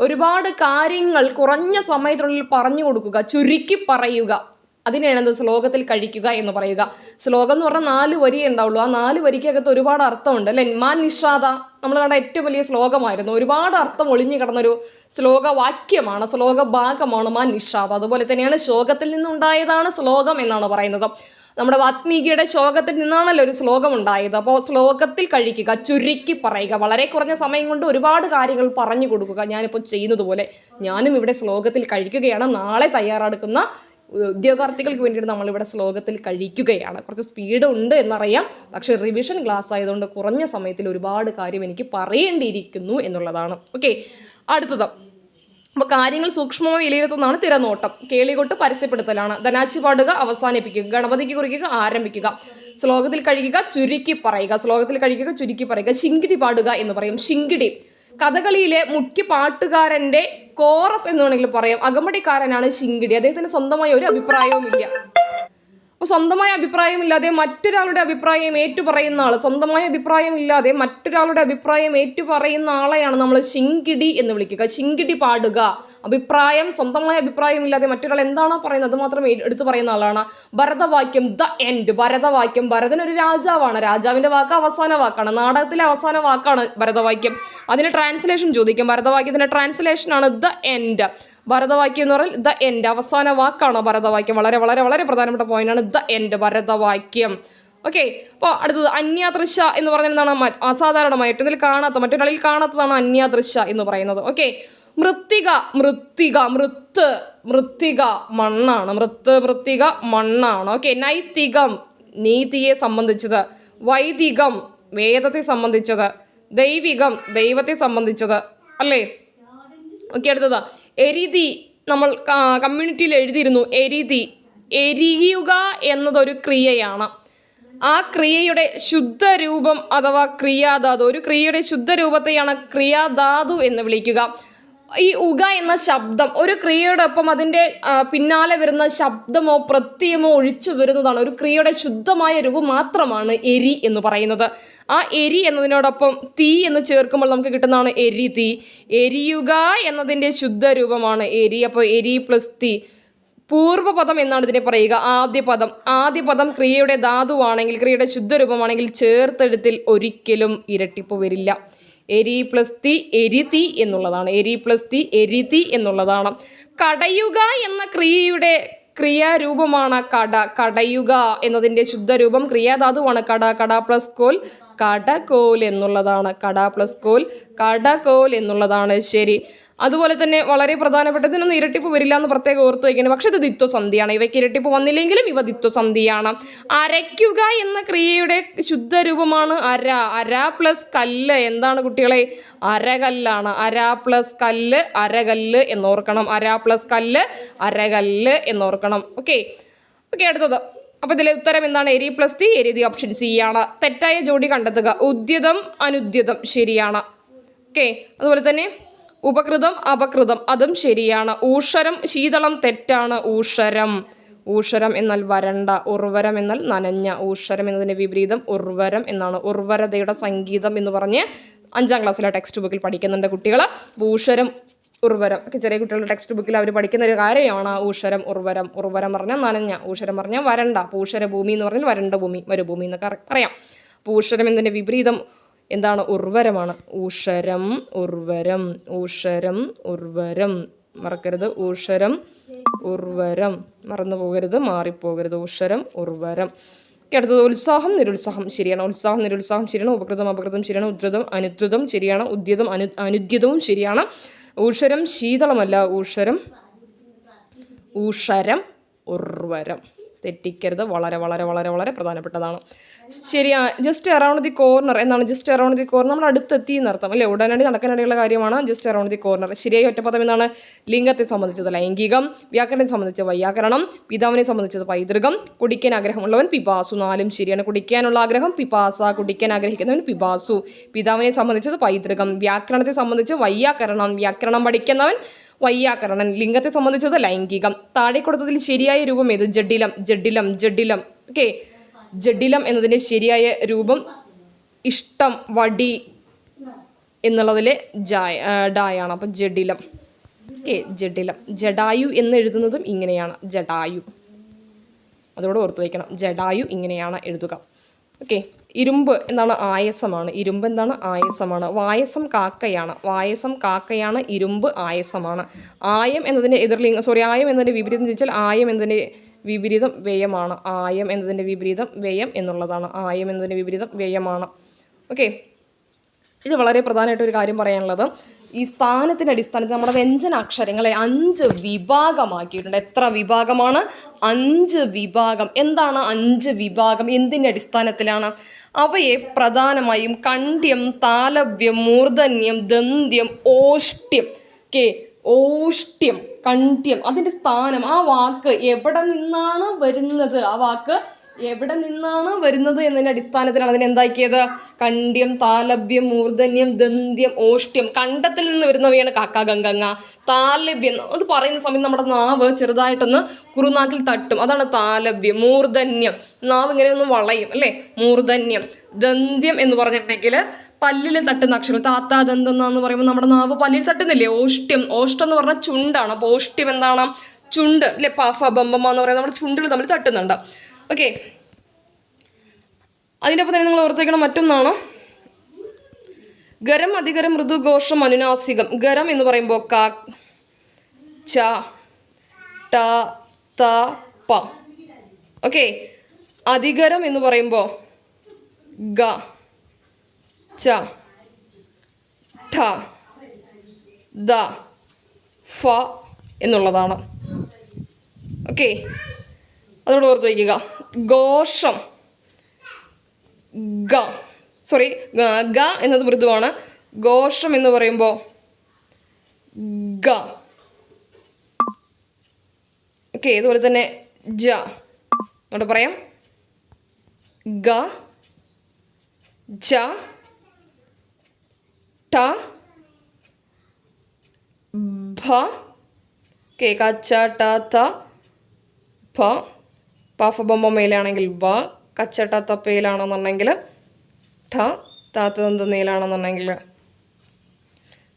ഒരുപാട് കാര്യങ്ങൾ കുറഞ്ഞ സമയത്തിനുള്ളിൽ പറഞ്ഞു കൊടുക്കുക, ചുരുക്കി പറയുക. അതിനെയാണ് ശ്ലോകത്തിൽ കഴിക്കുക എന്ന് പറയുക. ശ്ലോകം എന്ന് പറഞ്ഞാൽ 4 വരിയേ ഉണ്ടാവുള്ളൂ. ആ 4 വരിക്കകത്ത് ഒരുപാട് അർത്ഥമുണ്ട് അല്ലെ. മാൻ നിഷാദ നമ്മൾ കണ്ട ഏറ്റവും വലിയ ശ്ലോകമായിരുന്നു. ഒരുപാട് അർത്ഥം ഒളിഞ്ഞു കിടന്നൊരു ശ്ലോകവാക്യമാണ്, ശ്ലോക ഭാഗമാണ് മാൻ നിഷാദ. അതുപോലെ തന്നെയാണ് ശോകത്തിൽ നിന്നുണ്ടായതാണ് ശ്ലോകം എന്നാണ് പറയുന്നത്. നമ്മുടെ വാത്മീകിയുടെ ശോകത്തിൽ നിന്നാണല്ലോ ഒരു ശ്ലോകം ഉണ്ടായത്. അപ്പോൾ ശ്ലോകത്തിൽ കഴിക്കുക, ചുരുക്കി പറയുക, വളരെ കുറഞ്ഞ സമയം കൊണ്ട് ഒരുപാട് കാര്യങ്ങൾ പറഞ്ഞു കൊടുക്കുക. ഞാനിപ്പോൾ ചെയ്യുന്നത് പോലെ ഞാനും ഇവിടെ ശ്ലോകത്തിൽ കഴിക്കുകയാണ്. നാളെ തയ്യാറെടുക്കുന്ന ഉദ്യോഗാർത്ഥികൾക്ക് വേണ്ടിയിട്ട് നമ്മളിവിടെ ശ്ലോകത്തിൽ കഴിക്കുകയാണ്. കുറച്ച് സ്പീഡ് ഉണ്ട് എന്നറിയാം, പക്ഷേ റിവിഷൻ ക്ലാസ് ആയതുകൊണ്ട് കുറഞ്ഞ സമയത്തിൽ ഒരുപാട് കാര്യം എനിക്ക് പറയേണ്ടിയിരിക്കുന്നു എന്നുള്ളതാണ്. ഓക്കെ, അടുത്തത്. അപ്പോൾ കാര്യങ്ങൾ സൂക്ഷ്മമായി വിലയിരുത്തുന്നതാണ് തിരനോട്ടം. കേളികൊട്ട് പരസ്യപ്പെടുത്തലാണ്. ധനാശി പാടുക, അവസാനിപ്പിക്കുക. ഗണപതിക്ക് കുറിക്കുക, ആരംഭിക്കുക. ശ്ലോകത്തിൽ കഴിക്കുക, ചുരുക്കി പറയുക. ശ്ലോകത്തിൽ കഴിക്കുക, ചുരുക്കി പറയുക. ശിങ്കിടി പാടുക എന്ന് പറയും. ശിങ്കിടി കഥകളിയിലെ മുഖ്യ പാട്ടുകാരൻ്റെ കോറസ് എന്ന് വേണമെങ്കിൽ പറയാം. അകമ്പടിക്കാരനാണ് ശിങ്കിടി. അദ്ദേഹത്തിന് സ്വന്തമായ ഒരു അഭിപ്രായവുമില്ല. അപ്പോൾ സ്വന്തമായ അഭിപ്രായമില്ലാതെ മറ്റൊരാളുടെ അഭിപ്രായം ഏറ്റുപറയുന്ന ആൾ, സ്വന്തമായ അഭിപ്രായം ഇല്ലാതെ മറ്റൊരാളുടെ അഭിപ്രായം ഏറ്റുപറയുന്ന ആളെയാണ് നമ്മൾ ശിങ്കിടി എന്ന് വിളിക്കുക. ശിങ്കിടി പാടുക, അഭിപ്രായം, സ്വന്തമായ അഭിപ്രായം ഇല്ലാതെ മറ്റൊരാൾ എന്താണോ പറയുന്നത് അത് മാത്രം എടുത്തു പറയുന്ന ആളാണ്. ഭരതവാക്യം, ദ എൻഡ്. ഭരതവാക്യം, ഭരതനൊരു രാജാവാണ്. രാജാവിൻ്റെ വാക്ക് അവസാന വാക്കാണ്. നാടകത്തിലെ അവസാന വാക്കാണ് ഭരതവാക്യം. അതിന് ട്രാൻസ്ലേഷൻ ചോദിക്കും. ഭരതവാക്യത്തിൻ്റെ ട്രാൻസ്ലേഷനാണ് ദ എൻഡ്. ഭരതവാക്യം എന്ന് പറഞ്ഞാൽ ദ എൻഡ്, അവസാന വാക്കാണ് ഭരതവാക്യം. വളരെ വളരെ വളരെ പ്രധാനപ്പെട്ട പോയിന്റാണ് ദ എൻഡ്, ഭരതവാക്യം. ഓക്കെ, അപ്പോൾ അടുത്തത് അന്യാദൃശ എന്ന് പറഞ്ഞാൽ എന്താണ്? അസാധാരണമായിട്ട് ഇതിൽ കാണാത്ത, മറ്റൊരാളിൽ കാണാത്തതാണ് അന്യാദൃശ എന്ന് പറയുന്നത്. ഓക്കെ, മൃത്തിക, മൃത്തിക, മൃത്തിക മണ്ണാണ്. മൃത്തിക മണ്ണാണ്. ഓക്കെ, നൈതികം നീതിയെ സംബന്ധിച്ചത്, വൈദികം വേദത്തെ സംബന്ധിച്ചത്, ദൈവികം ദൈവത്തെ സംബന്ധിച്ചത് അല്ലേ. ഓക്കെ, അടുത്തതാ എരിതി. നമ്മൾ കമ്മ്യൂണിറ്റിയിൽ എഴുതിയിരുന്നു എരിതി. എരിയുക എന്നതൊരു ക്രിയയാണ്. ആ ക്രിയയുടെ ശുദ്ധരൂപം അഥവാ ക്രിയാധാതു, ഒരു ക്രിയയുടെ ശുദ്ധരൂപത്തെയാണ് ക്രിയാധാതു എന്ന് വിളിക്കുക. ഈ ഉഗ എന്ന ശബ്ദം ഒരു ക്രിയയോടൊപ്പം അതിൻ്റെ പിന്നാലെ വരുന്ന ശബ്ദമോ പ്രത്യയമോ ഒഴിച്ചു വരുന്നതാണ്. ഒരു ക്രിയയുടെ ശുദ്ധമായ രൂപം മാത്രമാണ് എരി എന്ന് പറയുന്നത്. ആ എരി എന്നതിനോടൊപ്പം തീ എന്ന് ചേർക്കുമ്പോൾ നമുക്ക് കിട്ടുന്നതാണ് എരി തീ. എരിയുക എന്നതിൻ്റെ ശുദ്ധരൂപമാണ് എരി. അപ്പോൾ എരി പ്ലസ് തീ. പൂർവ്വപദം എന്നാണ് ഇതിനെ പറയുക. ആദ്യ പദം ക്രിയയുടെ ധാതുവാണെങ്കിൽ, ക്രിയയുടെ ശുദ്ധരൂപമാണെങ്കിൽ ചേർത്തെഴുത്തിൽ ഒരിക്കലും ഇരട്ടിപ്പ് വരില്ല. എരി പ്ലസ് തി എരിതി എന്നുള്ളതാണ്. എരി പ്ലസ് തി എരിതി എന്നുള്ളതാണ്. കടയുക എന്ന ക്രിയയുടെ ക്രിയാരൂപമാണ് കട. കടയുക എന്നതിൻ്റെ ശുദ്ധരൂപം ക്രിയാധാതുവാണ് കട. കട പ്ലസ് കോൽ കടകോൽ എന്നുള്ളതാണ്. കട പ്ലസ് കോൽ കടകോൽ എന്നുള്ളതാണ് ശരി. അതുപോലെ തന്നെ വളരെ പ്രധാനപ്പെട്ട, ഇതിനൊന്നും ഇരട്ടിപ്പ് വരില്ല എന്ന് പ്രത്യേകം ഓർത്ത് വയ്ക്കുന്നത്. പക്ഷെ ഇത് ദിത്വസന്ധിയാണ്. ഇവയ്ക്ക് ഇരട്ടിപ്പ് വന്നില്ലെങ്കിലും ഇവ ദിത്വസന്ധിയാണ്. അരയ്ക്കുക എന്ന ക്രിയയുടെ ശുദ്ധരൂപമാണ് അര. അര പ്ലസ് കല്ല് എന്താണ് കുട്ടികളെ? അരകല്ലാണ്. അര പ്ലസ് കല്ല് അരകല്ല് എന്നോർക്കണം. അര പ്ലസ് കല്ല് അരകല്ല് എന്നോർക്കണം. ഓക്കെ, അടുത്തത്. അപ്പോൾ ഇതിലെ ഉത്തരം എന്താണ്? എരി പ്ലസ് ടി എരിതി. ഓപ്ഷൻ സി ആണ്. തെറ്റായ ജോഡി കണ്ടെത്തുക. ഉദ്യതം അനുദ്യതം ശരിയാണ്. ഓക്കെ, അതുപോലെ തന്നെ ഉപകൃതം അപകൃതം അതും ശരിയാണ്. ഊഷരം ശീതളം തെറ്റാണ്. ഊഷരം എന്നാൽ വരണ്ട, ഉർവരം എന്നാൽ നനഞ്ഞ. ഊഷരം എന്നതിൻ്റെ വിപരീതം ഉർവരം എന്നാണ്. ഉർവരതയുടെ സംഗീതം എന്ന് പറഞ്ഞ് 5ാം ക്ലാസ്സിലെ ടെക്സ്റ്റ് ബുക്കിൽ പഠിക്കുന്നുണ്ട് കുട്ടികൾ. ഊഷരം ഉർവരം ഒക്കെ ചെറിയ കുട്ടികളുടെ ടെക്സ്റ്റ് ബുക്കിൽ അവർ പഠിക്കുന്ന ഒരു കാര്യമാണ് ഊഷരം ഉർവരം. ഉർവരം പറഞ്ഞാൽ നനഞ്ഞ, ഊഷരം പറഞ്ഞാൽ വരണ്ട. പൂഷര ഭൂമി എന്ന് പറഞ്ഞാൽ വരണ്ട ഭൂമി, മരുഭൂമി എന്നൊക്കെ പറയാം. പൂഷരം എന്നതിൻ്റെ വിപരീതം എന്താണ്? ഉർവരമാണ്. ഊഷരം ഉർവരം, ഊഷരം ഉർവരം. മറക്കരുത്. ഊഷരം ഉർവരം, മറന്നു പോകരുത്, മാറിപ്പോകരുത്. ഊഷരം ഉർവരം. അടുത്തത് ഉത്സാഹം നിരുത്സാഹം ശരിയാണ്. ഉത്സാഹം നിരുത്സാഹം ശരിയാണ്. ഉപകൃതം അപകൃതം ശരിയാണ്. ഉദ്രതം അനുദ്രതം ശരിയാണ്. ഉദ്യതം അനുദ്യതവും ശരിയാണ്. ഊഷരം ശീതളമല്ല, ഊഷരം ഉർവരം. തെറ്റിക്കരുത്, വളരെ വളരെ വളരെ വളരെ പ്രധാനപ്പെട്ടതാണ്. ശരിയാ, ജസ്റ്റ് അറൗണ്ട് ദി കോർണർ എന്നാണ്. ജസ്റ്റ് അറൗണ്ട് ദി കോർണർ നമ്മൾ അടുത്തെത്തി എന്നർത്ഥം അല്ലേ, ഉടനടി നടക്കാനിടയുള്ള കാര്യമാണ് ജസ്റ്റ് അറൗണ്ട് ദി കോർണർ. ശരിയായ ഒറ്റപ്പദം എന്നാണ്? ലിംഗത്തെ സംബന്ധിച്ചത് ലൈംഗികം, വ്യാകരണത്തെ സംബന്ധിച്ച് വൈയാകരണം, പിതാവിനെ സംബന്ധിച്ചത് പൈതൃകം, കുടിക്കാൻ ആഗ്രഹമുള്ളവൻ പിപാസു. 4 ശരിയാണ്. കുടിക്കാനുള്ള ആഗ്രഹം പിപാസ, കുടിക്കാൻ ആഗ്രഹിക്കുന്നവൻ പിപാസു. പിതാവിനെ സംബന്ധിച്ചത് പൈതൃകം, വ്യാകരണത്തെ സംബന്ധിച്ച് വൈയാകരണം, വ്യാകരണം പഠിക്കുന്നവൻ വൈയാകരണൻ, ലിംഗത്തെ സംബന്ധിച്ചത് ലൈംഗികം. താഴെ കൊടുത്തതിൽ ശരിയായ രൂപം ഏത്? ജഡിലം. ജഡിലം ജഡിലം ഓക്കെ. ജഡിലം എന്നതിൻ്റെ ശരിയായ രൂപം ഇഷ്ടം, വടി എന്നുള്ളതിലെ ഡായാണ്. അപ്പം ജഡിലം ഓക്കെ, ജഡിലം. ജഡായു എന്ന് എഴുതുന്നതും ഇങ്ങനെയാണ്, ജഡായു. അതോടെ ഓർത്ത് വയ്ക്കണം, ജഡായു ഇങ്ങനെയാണ് എഴുതുക. ഓക്കെ. ഇരുമ്പ് എന്താണ്? ആയസമാണ്. ഇരുമ്പ് എന്താണ്? ആയസമാണ്. വായസം കാക്കയാണ്. വായസം കാക്കയാണ്. ഇരുമ്പ് ആയസമാണ്. ആയം എന്നതിൻ്റെ ആയം എന്നതിൻ്റെ വിപരീതം ചോദിച്ചാൽ ആയം എന്നതിൻ്റെ വിപരീതം വ്യയമാണ്. ആയം എന്നതിൻ്റെ വിപരീതം വ്യയം എന്നുള്ളതാണ്. ആയം എന്നതിൻ്റെ വിപരീതം വ്യയമാണ്. ഓക്കെ. ഇത് വളരെ പ്രധാനമായിട്ടൊരു കാര്യം പറയാനുള്ളത്, ഈ സ്ഥാനത്തിൻ്റെ അടിസ്ഥാനത്തിൽ നമ്മുടെ വ്യഞ്ജനാക്ഷരങ്ങളെ 5 വിഭാഗമാക്കിയിട്ടുണ്ട്. എത്ര വിഭാഗമാണ്? 5 വിഭാഗം. എന്താണ് 5 വിഭാഗം? എന്തിൻ്റെ അടിസ്ഥാനത്തിലാണ്? അവയെ പ്രധാനമായും കണ്ഠ്യം, താലവ്യം, മൂർധന്യം, ദന്ത്യം, ഓഷ്ട്യം. ഓക്കെ, ഓഷ്ട്യം, കണ്ഠ്യം, അതിൻ്റെ സ്ഥാനം, ആ വാക്ക് എവിടെ നിന്നാണ് വരുന്നത്, ആ വാക്ക് എവിടെ നിന്നാണ് വരുന്നത് എന്നതിൻ്റെ അടിസ്ഥാനത്തിലാണ് അതിനെ എന്താക്കിയത്? കണ്ഠ്യം, താലവ്യം, മൂർധന്യം, ദന്ത്യം, ഓഷ്ട്യം. കണ്ഠത്തിൽ നിന്ന് വരുന്നവയാണ് കാക്ക, ഗംഗങ്ങ. താലവ്യം അത് പറയുന്ന സമയത്ത് നമ്മുടെ നാവ് ചെറുതായിട്ടൊന്ന് കുറുനാക്കിൽ തട്ടും, അതാണ് താലവ്യം. മൂർധന്യം, നാവ് ഇങ്ങനെ ഒന്ന് വളയും അല്ലേ, മൂർധന്യം. ദന്ത്യം എന്ന് പറഞ്ഞിട്ടുണ്ടെങ്കിൽ പല്ലിൽ തട്ടുന്ന അക്ഷരം, താത്താ ദന്തം എന്ന് പറയുമ്പോൾ നമ്മുടെ നാവ് പല്ലിൽ തട്ടുന്നില്ലേ. ഓഷ്ട്യം, ഓഷ്ടം എന്ന് പറഞ്ഞാൽ ചുണ്ടാണ്. അപ്പോൾ ഓഷ്ട്യം എന്താണ്? ചുണ്ട് അല്ലെ. പാഫ ബമ്പമ്മ എന്ന് പറയുന്നത് നമ്മുടെ ചുണ്ടുകൾ തമ്മിൽ തട്ടുന്നുണ്ട്. ഓക്കെ. അതിൻ്റെ ഒപ്പം തന്നെ നിങ്ങൾ ഓർത്തേക്കണം മറ്റൊന്നാണ് ഗരം, അധികരം, മൃദുഘോഷം, അനുനാസികം. ഗരം എന്ന് പറയുമ്പോൾ ക, ച, ട, ത, പ. ഓക്കെ. അധികരം എന്ന് പറയുമ്പോൾ ഗ, ച, ഠ, ദ, ഫ എന്നുള്ളതാണ്. ഓക്കെ, അതോട് ഓർത്ത് വയ്ക്കുക. ഘോഷം ഗ എന്നത് മൃദുവാണ്. ഘോഷം എന്ന് പറയുമ്പോൾ ഗ. ഓക്കെ, ഇതുപോലെ തന്നെ ജ അങ്ങോട്ട് പറയാം. ഗ, ജ, ട, ഭ. ഓക്കെ, കച്ച, ട, ത, ഭ. പാഫ ബൊമ്മ മേലാണെങ്കിൽ ബ, കച്ചട്ട തപ്പയിലാണെന്നുണ്ടെങ്കിൽ ഠ, താത്ത ദന്തന്നയിലാണെന്നുണ്ടെങ്കിൽ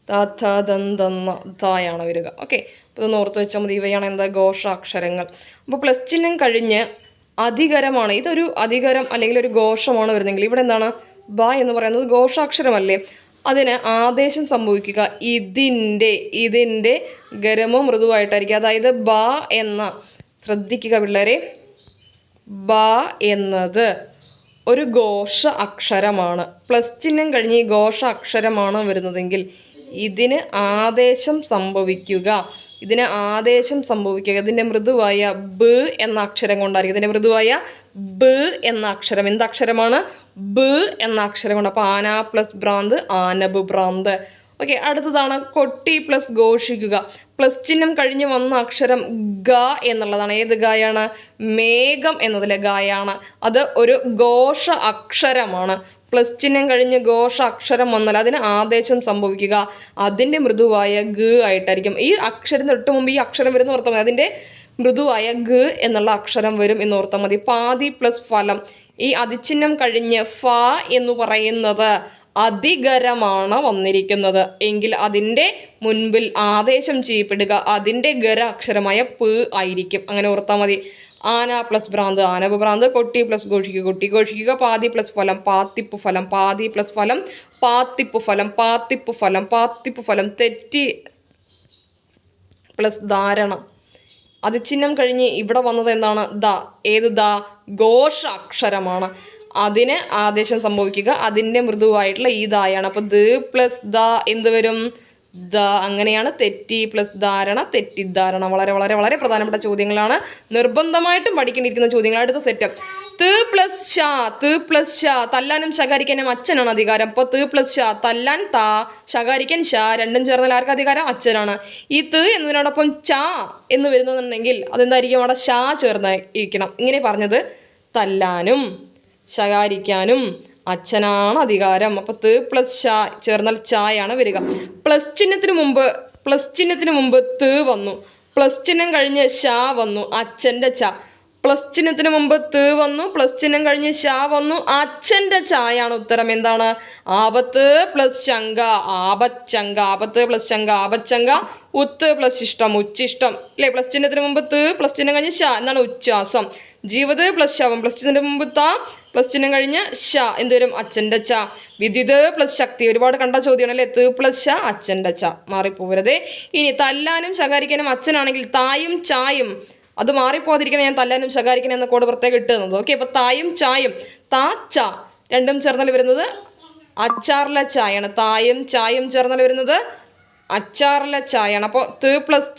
താത്ത ദന്തെന്ന തായാണ് വരിക. ഓക്കെ, അപ്പോൾ ഇതൊന്ന് ഓർത്ത് വെച്ചാൽ മതി. ഇവയാണ് എന്താ? ഘോഷാക്ഷരങ്ങൾ. അപ്പോൾ പ്ലസ് ചിഹ്നം കഴിഞ്ഞ് അധികരമാണ്, ഇതൊരു അധികരം അല്ലെങ്കിൽ ഒരു ഘോഷമാണ് വരുന്നെങ്കിൽ ഇവിടെ എന്താണ്? ബ എന്ന് പറയുന്നത് ഘോഷാക്ഷരമല്ലേ, അതിന് ആദേശം സംഭവിക്കുക. ഇതിൻ്റെ ഗരമോ മൃദുവായിട്ടായിരിക്കും. അതായത് ബ എന്ന, ശ്രദ്ധിക്കുക പിള്ളേരെ, ബ എന്നത് ഒരു ഘോഷ അക്ഷരമാണ്. പ്ലസ് ചിഹ്നം കഴിഞ്ഞ് ഈ ഘോഷ അക്ഷരമാണ് വരുന്നതെങ്കിൽ ഇതിന് ആദേശം സംഭവിക്കുക. ഇതിൻ്റെ മൃദുവായ ബ് എന്ന അക്ഷരം കൊണ്ടായിരിക്കും. ഇതിൻ്റെ മൃദുവായ ബ് എന്ന അക്ഷരം എന്തക്ഷരമാണ്? ബ് എന്ന അക്ഷരം കൊണ്ട്. അപ്പോൾ ആന പ്ലസ് ഭ്രാന്ത്, ആനബ് ഭ്രാന്ത്. ഓക്കെ, അടുത്തതാണ് കൊട്ടി പ്ലസ് ഘോഷിക്കുക. പ്ലസ് ചിഹ്നം കഴിഞ്ഞ് വന്ന അക്ഷരം ഗ എന്നുള്ളതാണ്. ഏത് ഗായാണ്? മേഘം എന്നതിലെ ഗായാണ്. അത് ഒരു ഘോഷ അക്ഷരമാണ്. പ്ലസ് ചിഹ്നം കഴിഞ്ഞ് ഘോഷ അക്ഷരം വന്നാൽ അതിന് ആദേശം സംഭവിക്കുക. അതിൻ്റെ മൃദുവായ ഗ ആയിട്ടായിരിക്കും. ഈ അക്ഷരം തൊട്ട് മുമ്പ് ഈ അക്ഷരം വരുന്ന ഓർത്താൽ മതി. അതിൻ്റെ മൃദുവായ ഗ എന്നുള്ള അക്ഷരം വരും എന്ന് ഓർത്താൽ മതി. പാതി പ്ലസ് ഫലം. ഈ അതിചിഹ്നം കഴിഞ്ഞ് ഫ എന്ന് പറയുന്നത് അധികരമാണ് വന്നിരിക്കുന്നത് എങ്കിൽ അതിൻ്റെ മുൻപിൽ ആദേശം ചെയ്യപ്പെടുക അതിൻ്റെ ഗര അക്ഷരമായ പ് ആയിരിക്കും. അങ്ങനെ ഓർത്താൽ മതി. ആന പ്ലസ് ഭ്രാന്ത്, ആനവ് ഭ്രാന്ത്. കൊട്ടി പ്ലസ് ഘോഷിക്കുക, കൊട്ടി ഘോഷിക്കുക. പാതി പ്ലസ് ഫലം, പാത്തിപ്പ് ഫലം. പാതി പ്ലസ് ഫലം, പാത്തിപ്പ് ഫലം. പാത്തിപ്പ് ഫലം, പാത്തിപ്പ് ഫലം. തെറ്റി പ്ലസ് ധാരണം. അതിചിഹ്നം കഴിഞ്ഞ് ഇവിടെ വന്നത് എന്താണ്? ദ. ഏത് ദ? ഘോഷ അക്ഷരമാണ്. അതിന് ആദേശം സംഭവിക്കുക അതിൻ്റെ മൃദുവായിട്ടുള്ള ഈ ദായാണ്. അപ്പോൾ ദ പ്ലസ് ദ എന്ത് വരും? അങ്ങനെയാണ് തെറ്റി പ്ലസ് ധാരണ തെറ്റിദ്ധാരണ. വളരെ വളരെ വളരെ പ്രധാനപ്പെട്ട ചോദ്യങ്ങളാണ്, നിർബന്ധമായിട്ടും പഠിക്കേണ്ടിയിരിക്കുന്ന ചോദ്യങ്ങൾ. അടുത്ത സെറ്റ് ത് പ്ലസ് ഷ തല്ലാനും ശകാരിക്കാനും അച്ഛനാണ് അധികാരം. അപ്പോൾ ത് പ്ലസ് ഷ തല്ലാൻ താ, ശകാരിക്കാൻ ഷ, രണ്ടും ചേർന്നാൽ ആർക്ക് അധികാരം? അച്ഛനാണ്. ഈ ത് എന്നതിനോടൊപ്പം ച എന്ന് വരുന്നുണ്ടെങ്കിൽ അതെന്തായിരിക്കും? അവിടെ ഷ ചേർന്നിരിക്കണം. ഇങ്ങനെ പറഞ്ഞത് തല്ലാനും ശകാരിക്കാനും അച്ഛനാണ് അധികാരം. അപ്പോൾ ത് പ്ലസ് ഷ ചേർന്നാൽ ചായാണ് വരിക. പ്ലസ് ചിഹ്നത്തിന് മുമ്പ് ത് വന്നു, പ്ലസ് ചിഹ്നം കഴിഞ്ഞ് ഷ വന്നു, അച്ഛൻ്റെ ച. പ്ലസ് ചിഹ്നത്തിന് മുമ്പ് ത് വന്നു, പ്ലസ് ചിഹ്നം കഴിഞ്ഞ് ഷ വന്നു, അച്ഛൻ്റെ ചായാണ് ഉത്തരം. എന്താണ്? ആപത്ത് പ്ലസ് ശങ്ക, ആപച്ചങ്ക. ആപത്ത് പ്ലസ് ശങ്ക, ആപച്ചങ്ക. ഉത്ത് പ്ലസ് ഇഷ്ടം, ഉച്ചിഷ്ടം അല്ലേ? പ്ലസ് ചിഹ്നത്തിന് മുമ്പ് ത്, പ്ലസ് ചിഹ്നം കഴിഞ്ഞ് ഷ, എന്താണ്? ഉച്ഛ്വാസം. ജീവത് പ്ലസ് ശവം, പ്ലസ് ചിഹ്നത്തിന് മുമ്പ് ത, പ്ലസ് ചിഹ്നം കഴിഞ്ഞ് ഷ, എന്തുവരും? അച്ഛൻ്റെ ച. വിദ്യുത് പ്ലസ് ശക്തി, ഒരുപാട് കണ്ട ചോദ്യമാണ് അല്ലേ? ത് പ്ലസ് ഷ, അച്ഛൻ്റെ ച. മാറിപ്പോവരുത്. ഇനി തല്ലാനും ശകാരിക്കാനും അച്ഛനാണെങ്കിൽ തായും ചായും, അത് മാറിപ്പോതിരിക്കണം. ഞാൻ തല്ലാനും ശകാരിക്കണം എന്ന കോഡ് പ്രത്യേകം ഇട്ട് തന്നത്. ഓക്കെ, അപ്പോൾ തായും ചായും, താ ച രണ്ടും ചേർന്നാൽ വരുന്നത് അച്ചാറിലെ ചായയാണ്. തായും ചായും ചേർന്നാൽ വരുന്നത് അച്ചാറിലെ ചായയാണ്. അപ്പോൾ ത് പ്ലസ്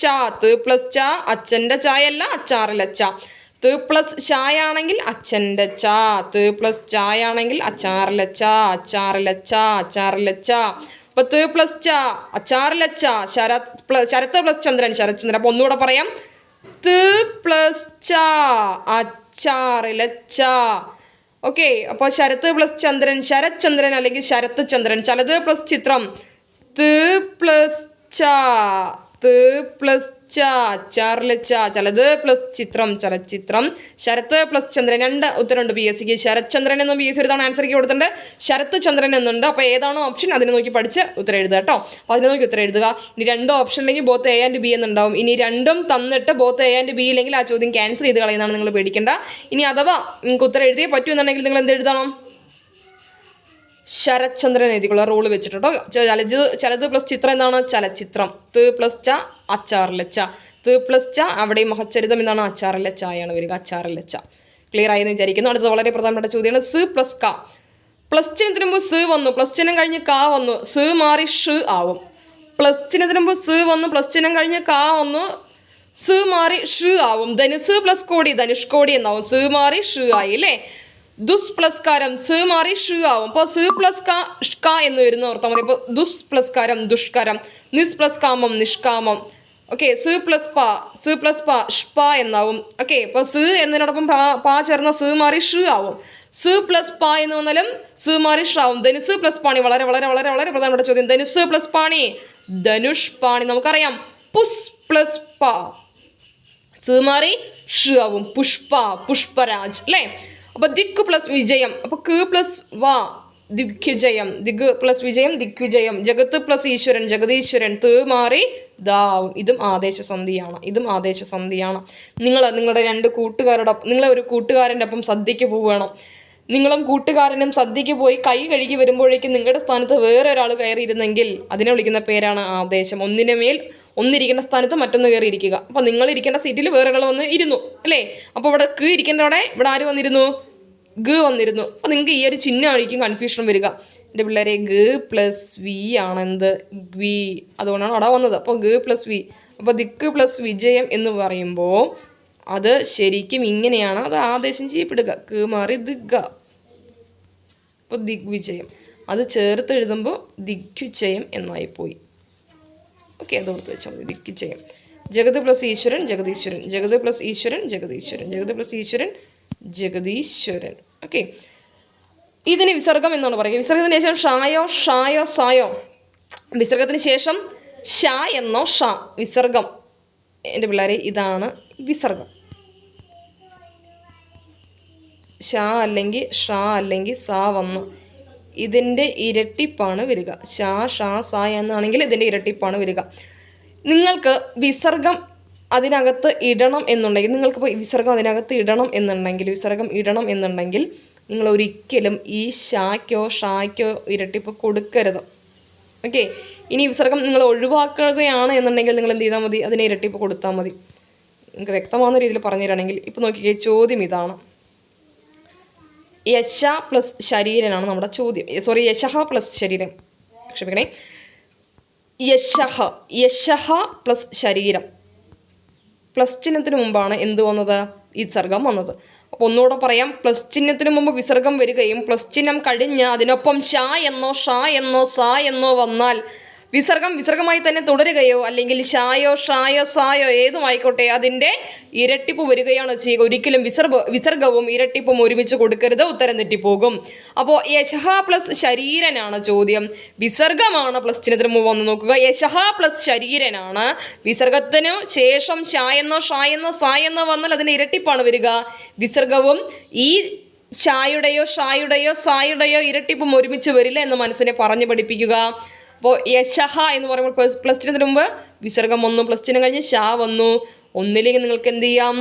ച അച്ഛൻ്റെ ചായല്ല, അച്ചാറിലെ ച. ത് പ്ലസ് ഷായാണെങ്കിൽ അച്ഛൻ്റെ ച, ത് പ്ലസ് ചായാണെങ്കിൽ അച്ചാറിലെ ച, അച്ചാറിലെ ച, അച്ചാറിലെ ച. അപ്പോൾ ത് പ്ലസ് ച അച്ചാറിലെ ച, ശരത്ത് പ്ലസ് ചന്ദ്രൻ, ശരത്ചന്ദ്രൻ. അപ്പോൾ ഒന്നുകൂടെ പറയാം, ത് പ്ലസ് ച അച്ചാറിലെ ച. ഓക്കെ, അപ്പോൾ ശരത്ത് പ്ലസ് ചന്ദ്രൻ, ശരത്ചന്ദ്രൻ അല്ലെങ്കിൽ ശരത്ത് ചന്ദ്രൻ. ചലത് പ്ലസ് ചിത്രം, ത് പ്ലസ് ച, ത് പ്ലസ് ച അച്ചാറിലെ ച. ചലത് പ്ലസ് ചിത്രം, ചലച്ചിത്രം. ശരത്ത് പ്ലസ് ചന്ദ്രൻ, രണ്ട് ഉത്തരമുണ്ട് പി എസ് സിക്ക്. ശരത്ചന്ദ്രൻ എന്നും പി എസ് സി ഒരു തവണ ആൻസർക്ക് കൊടുത്തിട്ടുണ്ട്, ശരത്ത് ചന്ദ്രൻ എന്നുണ്ട്. അപ്പോൾ ഏതാണോ ഓപ്ഷൻ അതിനെ നോക്കി പഠിച്ച് ഉത്തരം എഴുതുക കേട്ടോ. അപ്പോൾ അതിനെ നോക്കി ഉത്തരം എഴുതുക. ഇനി രണ്ടോ ഓപ്ഷൻ ഇല്ലെങ്കിൽ ബോത്ത് എ ആൻഡ് ബി എന്നുണ്ടാവും. ഇനി രണ്ടും തന്നിട്ട് ബോത്ത് എ ആൻഡ് ബി ഇല്ലെങ്കിൽ ആ ചോദ്യം ക്യാൻസൽ ചെയ്ത് കളയുന്നതാണ്, നിങ്ങൾ പേടിക്കേണ്ട. ഇനി അഥവാ നിങ്ങൾക്ക് ഉത്തരം എഴുതിയേ പറ്റൂ എന്നുണ്ടെങ്കിൽ നിങ്ങൾ എന്ത് എഴുതണം? ശരത്ചന്ദ്രൻ എഴുതിക്കൊള്ളുക, റൂള് വെച്ചിട്ടോ. ചലത് പ്ലസ് ചിത്രം എന്താണ്? ചലച്ചിത്രം. ത് പ്ലസ് ച അച്ചാറിലെ ച, ത് പ്ലസ് ച അവിടെ മഹച്ചരിതം എന്താണ്? അച്ചാറിലെ ചായാണ് വരിക, അച്ചാറിലെ ച. ക്ലിയർ ആയെന്ന് വിചാരിക്കുന്നു. അടുത്തത് വളരെ പ്രധാനപ്പെട്ട ചോദ്യമാണ് സ് പ്ലസ് ക. പ്ലസ് ചിഹ്നത്തിന് മുമ്പ് സ് വന്നു, പ്ലസ് ചിഹ്നം കഴിഞ്ഞ് ക വന്നു, സ് മാറി ഷ് ആവും. പ്ലസ് ചിഹ്നത്തിന് മുമ്പ് സ് വന്നു, പ്ലസ് ചിഹ്നം കഴിഞ്ഞ് ക വന്നു, സ് മാറി ഷ് ആവും. ധനുസ് പ്ലസ് കോടി, ധനുഷ്കോടി എന്നാവും. സ് മാറി ഷ് ആയി അല്ലേ? ദുസ് പ്ലസ് കാരം, സ് മാറി ഷ് ആവും. അപ്പോൾ സ് പ്ലസ് ക എന്ന് വരുന്ന ഓർത്താൽ മതി. അപ്പോൾ ദുസ് പ്ലസ് കാരം, ദുഷ്കരം. നിസ് പ്ലസ് കാമം, നിഷ്കാമം. ഓക്കെ, സ് പ്ലസ് പ ഷ്പ എന്നാവും. ഓക്കെ, അപ്പോൾ സ് എന്നതിനോടൊപ്പം പ ചേർന്ന സ് മാറി ഷ് ആവും. സ് പ്ലസ് പ എന്ന് വന്നാലും സ് മാറി ഷ് ആവും. ധനുസ് പ്ലസ് പാണി, വളരെ വളരെ വളരെ വളരെ പ്രധാനപ്പെട്ട ചോദ്യം. ധനുസ് പ്ലസ് പാണി, ധനുഷ് പാണി. നമുക്കറിയാം പുസ് പ്ലസ് പ, സ് മാറി ഷ് ആവും. പുഷ്പ, പുഷ്പരാജ് അല്ലേ? അപ്പോൾ ദിക്ക് പ്ലസ് വിജയം, അപ്പോൾ ക് പ്ലസ് വ ദിഗ്വിജയം, ദിഗ് പ്ലസ് വിജയം ദിഗ്വിജയം. ജഗത്ത് പ്ലസ് ഈശ്വരൻ, ജഗതീശ്വരൻ. ത് മാറി ദാവും. ഇതും ആദേശസന്ധിയാണ്, ഇതും ആദേശസന്ധിയാണ്. നിങ്ങളുടെ രണ്ട് കൂട്ടുകാരോടൊപ്പം, നിങ്ങളെ ഒരു കൂട്ടുകാരൻ്റെ ഒപ്പം സദ്യക്ക് പോവുകയാണ്. നിങ്ങളും കൂട്ടുകാരനും സദ്യക്ക് പോയി കൈ കഴുകി വരുമ്പോഴേക്കും നിങ്ങളുടെ സ്ഥാനത്ത് വേറെ ഒരാൾ കയറിയിരുന്നെങ്കിൽ അതിനെ വിളിക്കുന്ന പേരാണ് ആദേശം. ഒന്നിരിക്കേണ്ട സ്ഥാനത്ത് മറ്റൊന്ന് കയറിയിരിക്കുക. അപ്പോൾ നിങ്ങൾ ഇരിക്കേണ്ട സീറ്റിൽ വേറൊരാൾ വന്ന് ഇരുന്നു അല്ലേ? അപ്പോൾ ഇവിടെ ക്ക് ഇരിക്കേണ്ടവിടെ ഇവിടെ ആര് വന്നിരുന്നു? ഗ വന്നിരുന്നു. അപ്പോൾ നിങ്ങൾക്ക് ഈ ഒരു ചിഹ്നമായിരിക്കും കൺഫ്യൂഷൻ വരിക. എൻ്റെ പിള്ളേരെ ഗ പ്ലസ് വി ആണെന്ത്? വി, അതുകൊണ്ടാണ് അവിടെ വന്നത്. അപ്പോൾ ഗ പ്ലസ് വി. അപ്പോൾ ദിക്ക് പ്ലസ് വിജയം എന്ന് പറയുമ്പോൾ അത് ശരിക്കും ഇങ്ങനെയാണ് അത് ആദേശം ചെയ്യപ്പെടുക. ക്ക് മാറി ദിഗ, അപ്പോൾ ദിഗ്വിജയം. അത് ചേർത്ത് എഴുതുമ്പോൾ ദിഗ്വിജയം എന്നായിപ്പോയി. ഓക്കെ, അത് ഓർത്ത് വെച്ചാൽ മതി. ദിഗ്വിജയം. ജഗത് പ്ലസ് ഈശ്വരൻ, ജഗതീശ്വരൻ. ജഗത് പ്ലസ് ഈശ്വരൻ, ജഗതീശ്വരൻ. ജഗത് പ്ലസ് ഈശ്വരൻ, ജഗതീശ്വരൻ. ഓക്കെ, ഇതിന് വിസർഗം എന്നാണ് പറയുക. വിസർഗത്തിന് ശേഷം ഷായോ ഷായോ സായോ. വിസർഗത്തിന് ശേഷം ഷ എന്നോ ഷ, വിസർഗം. എൻ്റെ പിള്ളേരെ ഇതാണ് വിസർഗം. ഷ അല്ലെങ്കിൽ ഷ അല്ലെങ്കിൽ സ വന്നു, ഇതിൻ്റെ ഇരട്ടിപ്പാണ് വരിക. ഷ ഷ സ എന്നാണെങ്കിൽ ഇതിൻ്റെ ഇരട്ടിപ്പാണ് വരിക. നിങ്ങൾക്ക് വിസർഗം അതിനകത്ത് ഇടണം എന്നുണ്ടെങ്കിൽ, നിങ്ങൾക്കിപ്പോൾ വിസർഗം അതിനകത്ത് ഇടണം എന്നുണ്ടെങ്കിൽ നിങ്ങൾ ഒരിക്കലും ഈ ഷാക്കോ ഷാക്കോ ഇരട്ടിപ്പ് കൊടുക്കരുത്. ഓക്കെ, ഇനി വിസർഗം നിങ്ങൾ ഒഴിവാക്കുകയാണ് എന്നുണ്ടെങ്കിൽ നിങ്ങൾ എന്ത് ചെയ്താൽ മതി? അതിനെ ഇരട്ടിപ്പ് കൊടുത്താൽ മതി. നിങ്ങൾക്ക് വ്യക്തമാകുന്ന രീതിയിൽ പറഞ്ഞു തരാണെങ്കിൽ ഇപ്പോൾ നോക്കിക്കേ, ചോദ്യം ഇതാണ്. യശ പ്ലസ് ശരീരനാണ് നമ്മുടെ ചോദ്യം. സോറി, യശഹ പ്ലസ് ശരീരം, ക്ഷമിക്കണേ. യശഹ, യശഹ പ്ലസ് ശരീരം, പ്ലസ് ചിഹ്നത്തിന് മുമ്പാണ് എന്ത് വന്നത്? വിസർഗം വന്നത്. അപ്പോൾ ഒന്നുകൂടെ പറയാം, പ്ലസ് ചിഹ്നത്തിന് മുമ്പ് വിസർഗം വരികയും പ്ലസ് ചിഹ്നം കഴിഞ്ഞ് അതിനൊപ്പം ഷ എന്നോ ഷ എന്നോ സ എന്നോ വന്നാൽ വിസർഗമായി തന്നെ തുടരുകയോ അല്ലെങ്കിൽ ഷായോ ഷായോ സായോ ഏതുമായിക്കോട്ടെ അതിൻ്റെ ഇരട്ടിപ്പ് വരികയാണ് ചെയ്യുക. ഒരിക്കലും വിസർഗവും ഇരട്ടിപ്പും ഒരുമിച്ച് കൊടുക്കരുത്, ഉത്തരം തെറ്റിപ്പോകും. അപ്പോൾ യശഹ പ്ലസ് ശരീരനാണ് ചോദ്യം. വിസർഗമാണ് പ്ലസ് ചിഹ്നത്തിന് മുമ്പ് വന്ന് നോക്കുക. യശഹ പ്ലസ് ശരീരനാണ്. വിസർഗത്തിന് ശേഷം ഷായെന്നോ ഷായെന്നോ സായെന്നോ വന്നാൽ അതിൻ്റെ ഇരട്ടിപ്പാണ് വരിക. വിസർഗവും ഈ ഷായുടെയോ ഷായുടെയോ സായുടെയോ ഇരട്ടിപ്പും ഒരുമിച്ച് വരില്ല എന്ന് മനസ്സിനെ പറഞ്ഞു പഠിപ്പിക്കുക. അപ്പോൾ യശഹ എന്ന് പറയുമ്പോൾ പ്ലസ് ചിഹ്നത്തിന് മുമ്പ് വിസർഗം വന്നു, പ്ലസ് ചിഹ്നം കഴിഞ്ഞ് ഷാ വന്നു. ഒന്നില്ലെങ്കിൽ നിങ്ങൾക്ക് എന്ത് ചെയ്യാം?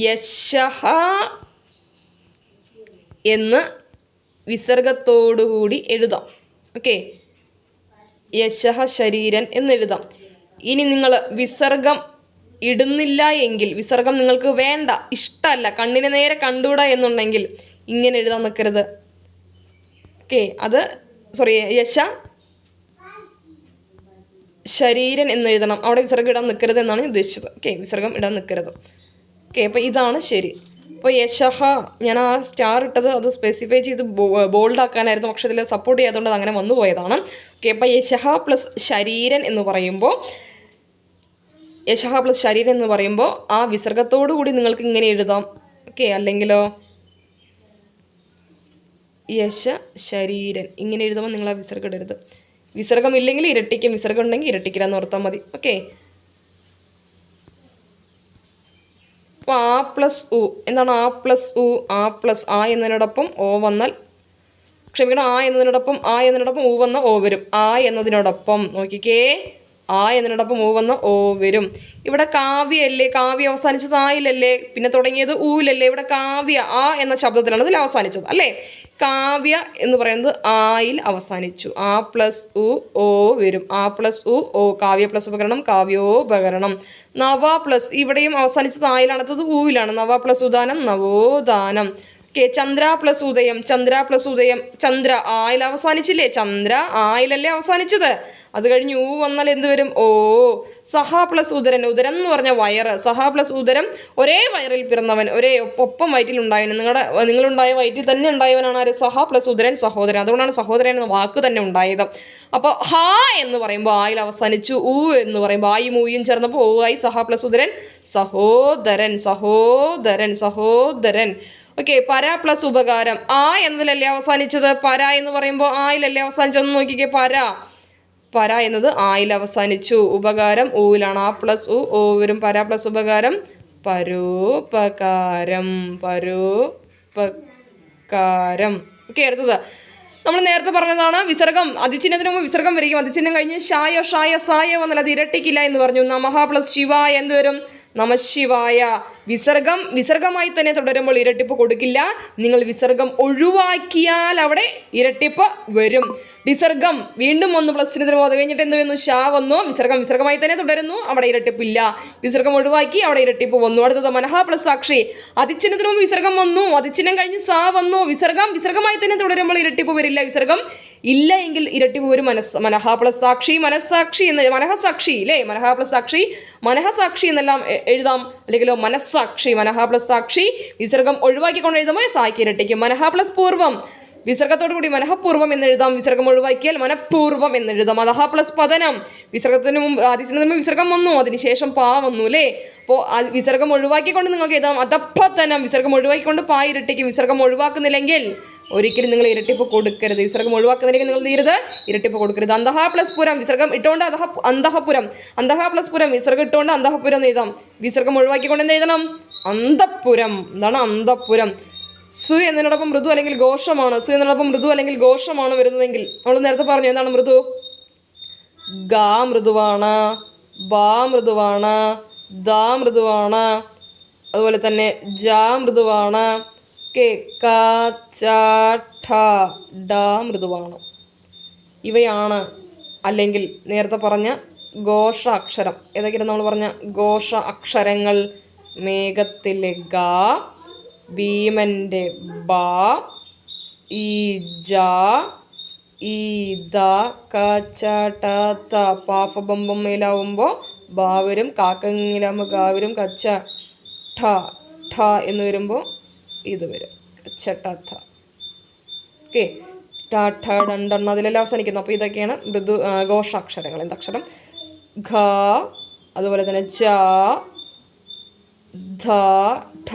യശഹ എന്ന് വിസർഗത്തോടുകൂടി എഴുതാം. ഓക്കെ, യശഹ ശരീരൻ എന്നെഴുതാം. ഇനി നിങ്ങൾ വിസർഗം ഇടുന്നില്ല എങ്കിൽ, വിസർഗം നിങ്ങൾക്ക് വേണ്ട, ഇഷ്ടമല്ല, കണ്ണിന് നേരെ കണ്ടുകൂടാ എന്നുണ്ടെങ്കിൽ ഇങ്ങനെ എഴുതാൻ നിൽക്കരുത്. ഓക്കെ, യശ ശരീരൻ എന്ന് എഴുതണം. അവിടെ വിസർഗം ഇടാൻ നിൽക്കരുത് എന്നാണ് ഉദ്ദേശിച്ചത്. ഓക്കെ, വിസർഗം ഇടാൻ നിൽക്കരുത്. ഓക്കെ, അപ്പോൾ ഇതാണ് ശരി. അപ്പോൾ യശഹ, ഞാൻ ആ സ്റ്റാർ ഇട്ടത് അത് സ്പെസിഫൈ ചെയ്ത് ബോൾഡ് ആക്കാനായിരുന്നു, പക്ഷേ ഇതിൽ സപ്പോർട്ട് ചെയ്യാത്തതുകൊണ്ട് അത് അങ്ങനെ വന്നു പോയതാണ്. ഓക്കെ, അപ്പോൾ യശഹ പ്ലസ് ശരീരൻ എന്ന് പറയുമ്പോൾ ആ വിസർഗത്തോടു കൂടി നിങ്ങൾക്ക് ഇങ്ങനെ എഴുതാം. ഓക്കെ, അല്ലെങ്കിലോ യശ ശരീരൻ ഇങ്ങനെ എഴുതുമ്പോൾ നിങ്ങൾ ആ വിസർഗം ഇടരുത്. വിസർഗം ഇല്ലെങ്കിൽ ഇരട്ടിക്കും, വിസർഗം ഉണ്ടെങ്കിൽ ഇരട്ടിക്കില്ല എന്ന് ഓർത്താൽ മതി. ഓക്കെ, അപ്പോൾ ആ പ്ലസ് ഉ എന്താണ്? ആ പ്ലസ് ഉ, ആ പ്ലസ് ആ എന്നതിനോടൊപ്പം ഓ വന്നാൽ, ക്ഷമിക്കണം, ആ എന്നതിനോടൊപ്പം ഊ വന്ന ഓ വരും. ആ എന്നതിനോടൊപ്പം നോക്കിക്കേ, ആ എന്നതിനോടൊപ്പം ഊ വന്ന ഓ വരും. ഇവിടെ കാവ്യല്ലേ, കാവ്യ അവസാനിച്ചത് ആയില്ലല്ലേ, പിന്നെ തുടങ്ങിയത് ഊലല്ലേ. ഇവിടെ കാവ്യ ആ എന്ന ശബ്ദത്തിലാണ് ഇതിൽ അവസാനിച്ചത് അല്ലേ. കാവ്യ എന്ന് പറയുന്നത് ആയിൽ അവസാനിച്ചു. ആ പ്ലസ് ഉ ഓ വരും. ആ പ്ലസ് ഉ ഓ, കാവ്യ പ്ലസ് ഉപകരണം കാവ്യോപകരണം. നവ പ്ലസ്, ഇവിടെയും അവസാനിച്ചത് ആയിലാണ്, അടുത്തത് ഊവിലാണ്. നവ പ്ലസ് ഉദാനം നവോദാനം. ഓക്കെ, ചന്ദ്ര പ്ലസ് ഉദയം, ചന്ദ്ര ആയിൽ അവസാനിച്ചില്ലേ, ചന്ദ്ര ആയിലല്ലേ അവസാനിച്ചത്. അത് കഴിഞ്ഞ് ഊ വന്നാൽ എന്ത് വരും? ഓ. സഹ പ്ലസ് ഉദരൻ, ഉദരം എന്ന് പറഞ്ഞ വയറ്, സഹ പ്ലസ് ഉദരം, ഒരേ വയറിൽ പിറന്നവൻ, ഒരേ ഒപ്പം വയറ്റിലുണ്ടായവൻ, നിങ്ങളുണ്ടായ വയറ്റിൽ തന്നെ ഉണ്ടായവനാണ് ആര്? സഹ പ്ലസ് ഉദരൻ, സഹോദരൻ. അതുകൊണ്ടാണ് സഹോദരൻ എന്ന വാക്ക് തന്നെ ഉണ്ടായത്. അപ്പോൾ ഹ എന്ന് പറയുമ്പോൾ ആയിൽ അവസാനിച്ചു. ഊ എന്ന് പറയുമ്പോൾ ആയും ഊയും ചേർന്നപ്പോൾ ഓ ആയി. സഹ പ്ലസ് ഉദരൻ സഹോദരൻ. ഓക്കെ, പര പ്ലസ് ഉപകാരം, ആ എന്നതിലല്ലേ അവസാനിച്ചത്. പര എന്ന് പറയുമ്പോൾ ആയിലല്ലേ അവസാനിച്ചതെന്ന് നോക്കിക്കേ. പര എന്നത് ആയിൽ അവസാനിച്ചു. ഉപകാരം ഊവിലാണ്. ആ പ്ലസ് ഉ ഓ വരും. പര പ്ലസ് ഉപകാരം പരോപകാരം. ഓക്കെ, അടുത്തത് നമ്മൾ നേരത്തെ പറഞ്ഞതാണ് വിസർഗം. അതിചിഹ്നത്തിന് മുമ്പ് വിസർഗം വരികയും അതിചിഹ്നം കഴിഞ്ഞ് ഷായോ സായോ വന്നാൽ അത് ഇരട്ടിക്കില്ല എന്ന് പറഞ്ഞു. നമഃ പ്ലസ് ശിവായ എന്ത് വരും? നമശിവായ. വിസർഗമായി തന്നെ തുടരുമ്പോൾ ഇരട്ടിപ്പ് കൊടുക്കില്ല. നിങ്ങൾ വിസർഗം ഒഴിവാക്കിയാൽ അവിടെ ഇരട്ടിപ്പ് വരും. വിസർഗം വീണ്ടും വന്നു പ്ലസ് ചിഹ്നത്തിന് അത് കഴിഞ്ഞിട്ട് എന്ത് വന്നു? ഷാ വന്നു. വിസർഗമായി തന്നെ തുടരുന്നു, അവിടെ ഇരട്ടിപ്പില്ല. വിസർഗം ഒഴിവാക്കി, അവിടെ ഇരട്ടിപ്പ് വന്നു. അടുത്തത് മനഃ പ്ലസ് സാക്ഷി. അതിചിഹ്നത്തിന് മുമ്പ് വിസർഗം വന്നു, അതിചിഹ്നം കഴിഞ്ഞ് സാ വന്നു. വിസർഗമായി തന്നെ തുടരുമ്പോൾ ഇരട്ടിപ്പ് വരില്ല. വിസർഗം ഇല്ല എങ്കിൽ ഇരട്ടിപ്പ് വരും. മനഃ പ്ലസ് സാക്ഷി, മനഃസാക്ഷി എന്ന്, മനഃസാക്ഷി അല്ലേ, മനഃ പ്ലസ് സാക്ഷി, മനഃസാക്ഷി എന്നെല്ലാം എഴുതാം. അല്ലെങ്കിലോ മനഃസാക്ഷി, മനഃ പ്ലസ് സാക്ഷി. വിസർഗം ഒഴിവാക്കിക്കൊണ്ട് എഴുതുമ്പോൾ സാക്കി ഇരട്ടിക്കും. മനഃ പ്ലസ് പൂർവം, വിസർഗത്തോടു കൂടി മനഃപൂർവ്വം എന്നെഴുതാം. വിസർഗം ഒഴിവാക്കിയാൽ മനഃപൂർവ്വം എന്നെഴുതാം. അധഹ പ്ലസ് പതനം. വിസർഗത്തിന് മുമ്പ് ആദ്യത്തിന് വിസർഗം വന്നു, അതിനുശേഷം പാ വന്നു അല്ലേ. അപ്പോൾ വിസർഗം ഒഴിവാക്കിക്കൊണ്ട് നിങ്ങൾക്ക് എഴുതാം അധപ്പതനം. വിസർഗം ഒഴിവാക്കിക്കൊണ്ട് പാ ഇരട്ടിക്കും. വിസർഗം ഒഴിവാക്കുന്നില്ലെങ്കിൽ ഒരിക്കലും നിങ്ങൾ ഇരട്ടിപ്പ് കൊടുക്കരുത്. വിസർഗം ഒഴിവാക്കുന്നില്ലെങ്കിൽ നിങ്ങൾ തീരുത്, ഇരട്ടിപ്പ് കൊടുക്കരുത്. അന്തഹ പ്ലസ് പുരം, വിസർഗം ഇട്ടുകൊണ്ട് അന്തഹപുരം. അന്തഹ പ്ലസ് പുരം, വിസർഗം ഇട്ടുകൊണ്ട് അന്തഹപുരം എന്ന് എഴുതാം. വിസർഗം ഒഴിവാക്കിക്കൊണ്ട് എന്ത് എഴുതണം? അന്തപുരം. എന്താണ് അന്തപുരം? സു എന്നതിനോടൊപ്പം മൃദു അല്ലെങ്കിൽ ഘോഷമാണ്. സു എന്നതിനോടൊപ്പം മൃദു അല്ലെങ്കിൽ ഘോഷമാണ് വരുന്നതെങ്കിൽ നമ്മൾ നേരത്തെ പറഞ്ഞു എന്താണ് മൃദു? ഗാ മൃദുവാണ്, ബാ മൃദുവാണ്, ദാ മൃദുവാണ്, അതുപോലെ തന്നെ ജാ മൃദുവാണ്, ഡാ മൃദുവാണ്. ഇവയാണ് അല്ലെങ്കിൽ നേരത്തെ പറഞ്ഞ ഘോഷ അക്ഷരം. ഏതൊക്കെയാണ് നമ്മൾ പറഞ്ഞ ഘോഷ അക്ഷരങ്ങൾ? മേഘത്തിലെ ഗ, ഭീമൻ്റെ ബ, ഈ ജ, ഈ ദ ക ച ട ത പാഫ ബമ്പം മേലാവുമ്പോൾ ബാ വരും, കാക്കങ്ങിലാകുമ്പോൾ ഗാ വരും, കച്ച ഠ ഠ എന്ന് വരുമ്പോൾ ഇത് വരും, കച്ച ട ഥ. ഓക്കെ, ട ഠ രണ്ടെണ്ണം അതിലെല്ലാം അവസാനിക്കുന്നു. അപ്പോൾ ഇതൊക്കെയാണ് ഘോഷാക്ഷരങ്ങൾ. എന്തക്ഷരം? ഘ, അതുപോലെ തന്നെ ച, ധ, ഠ,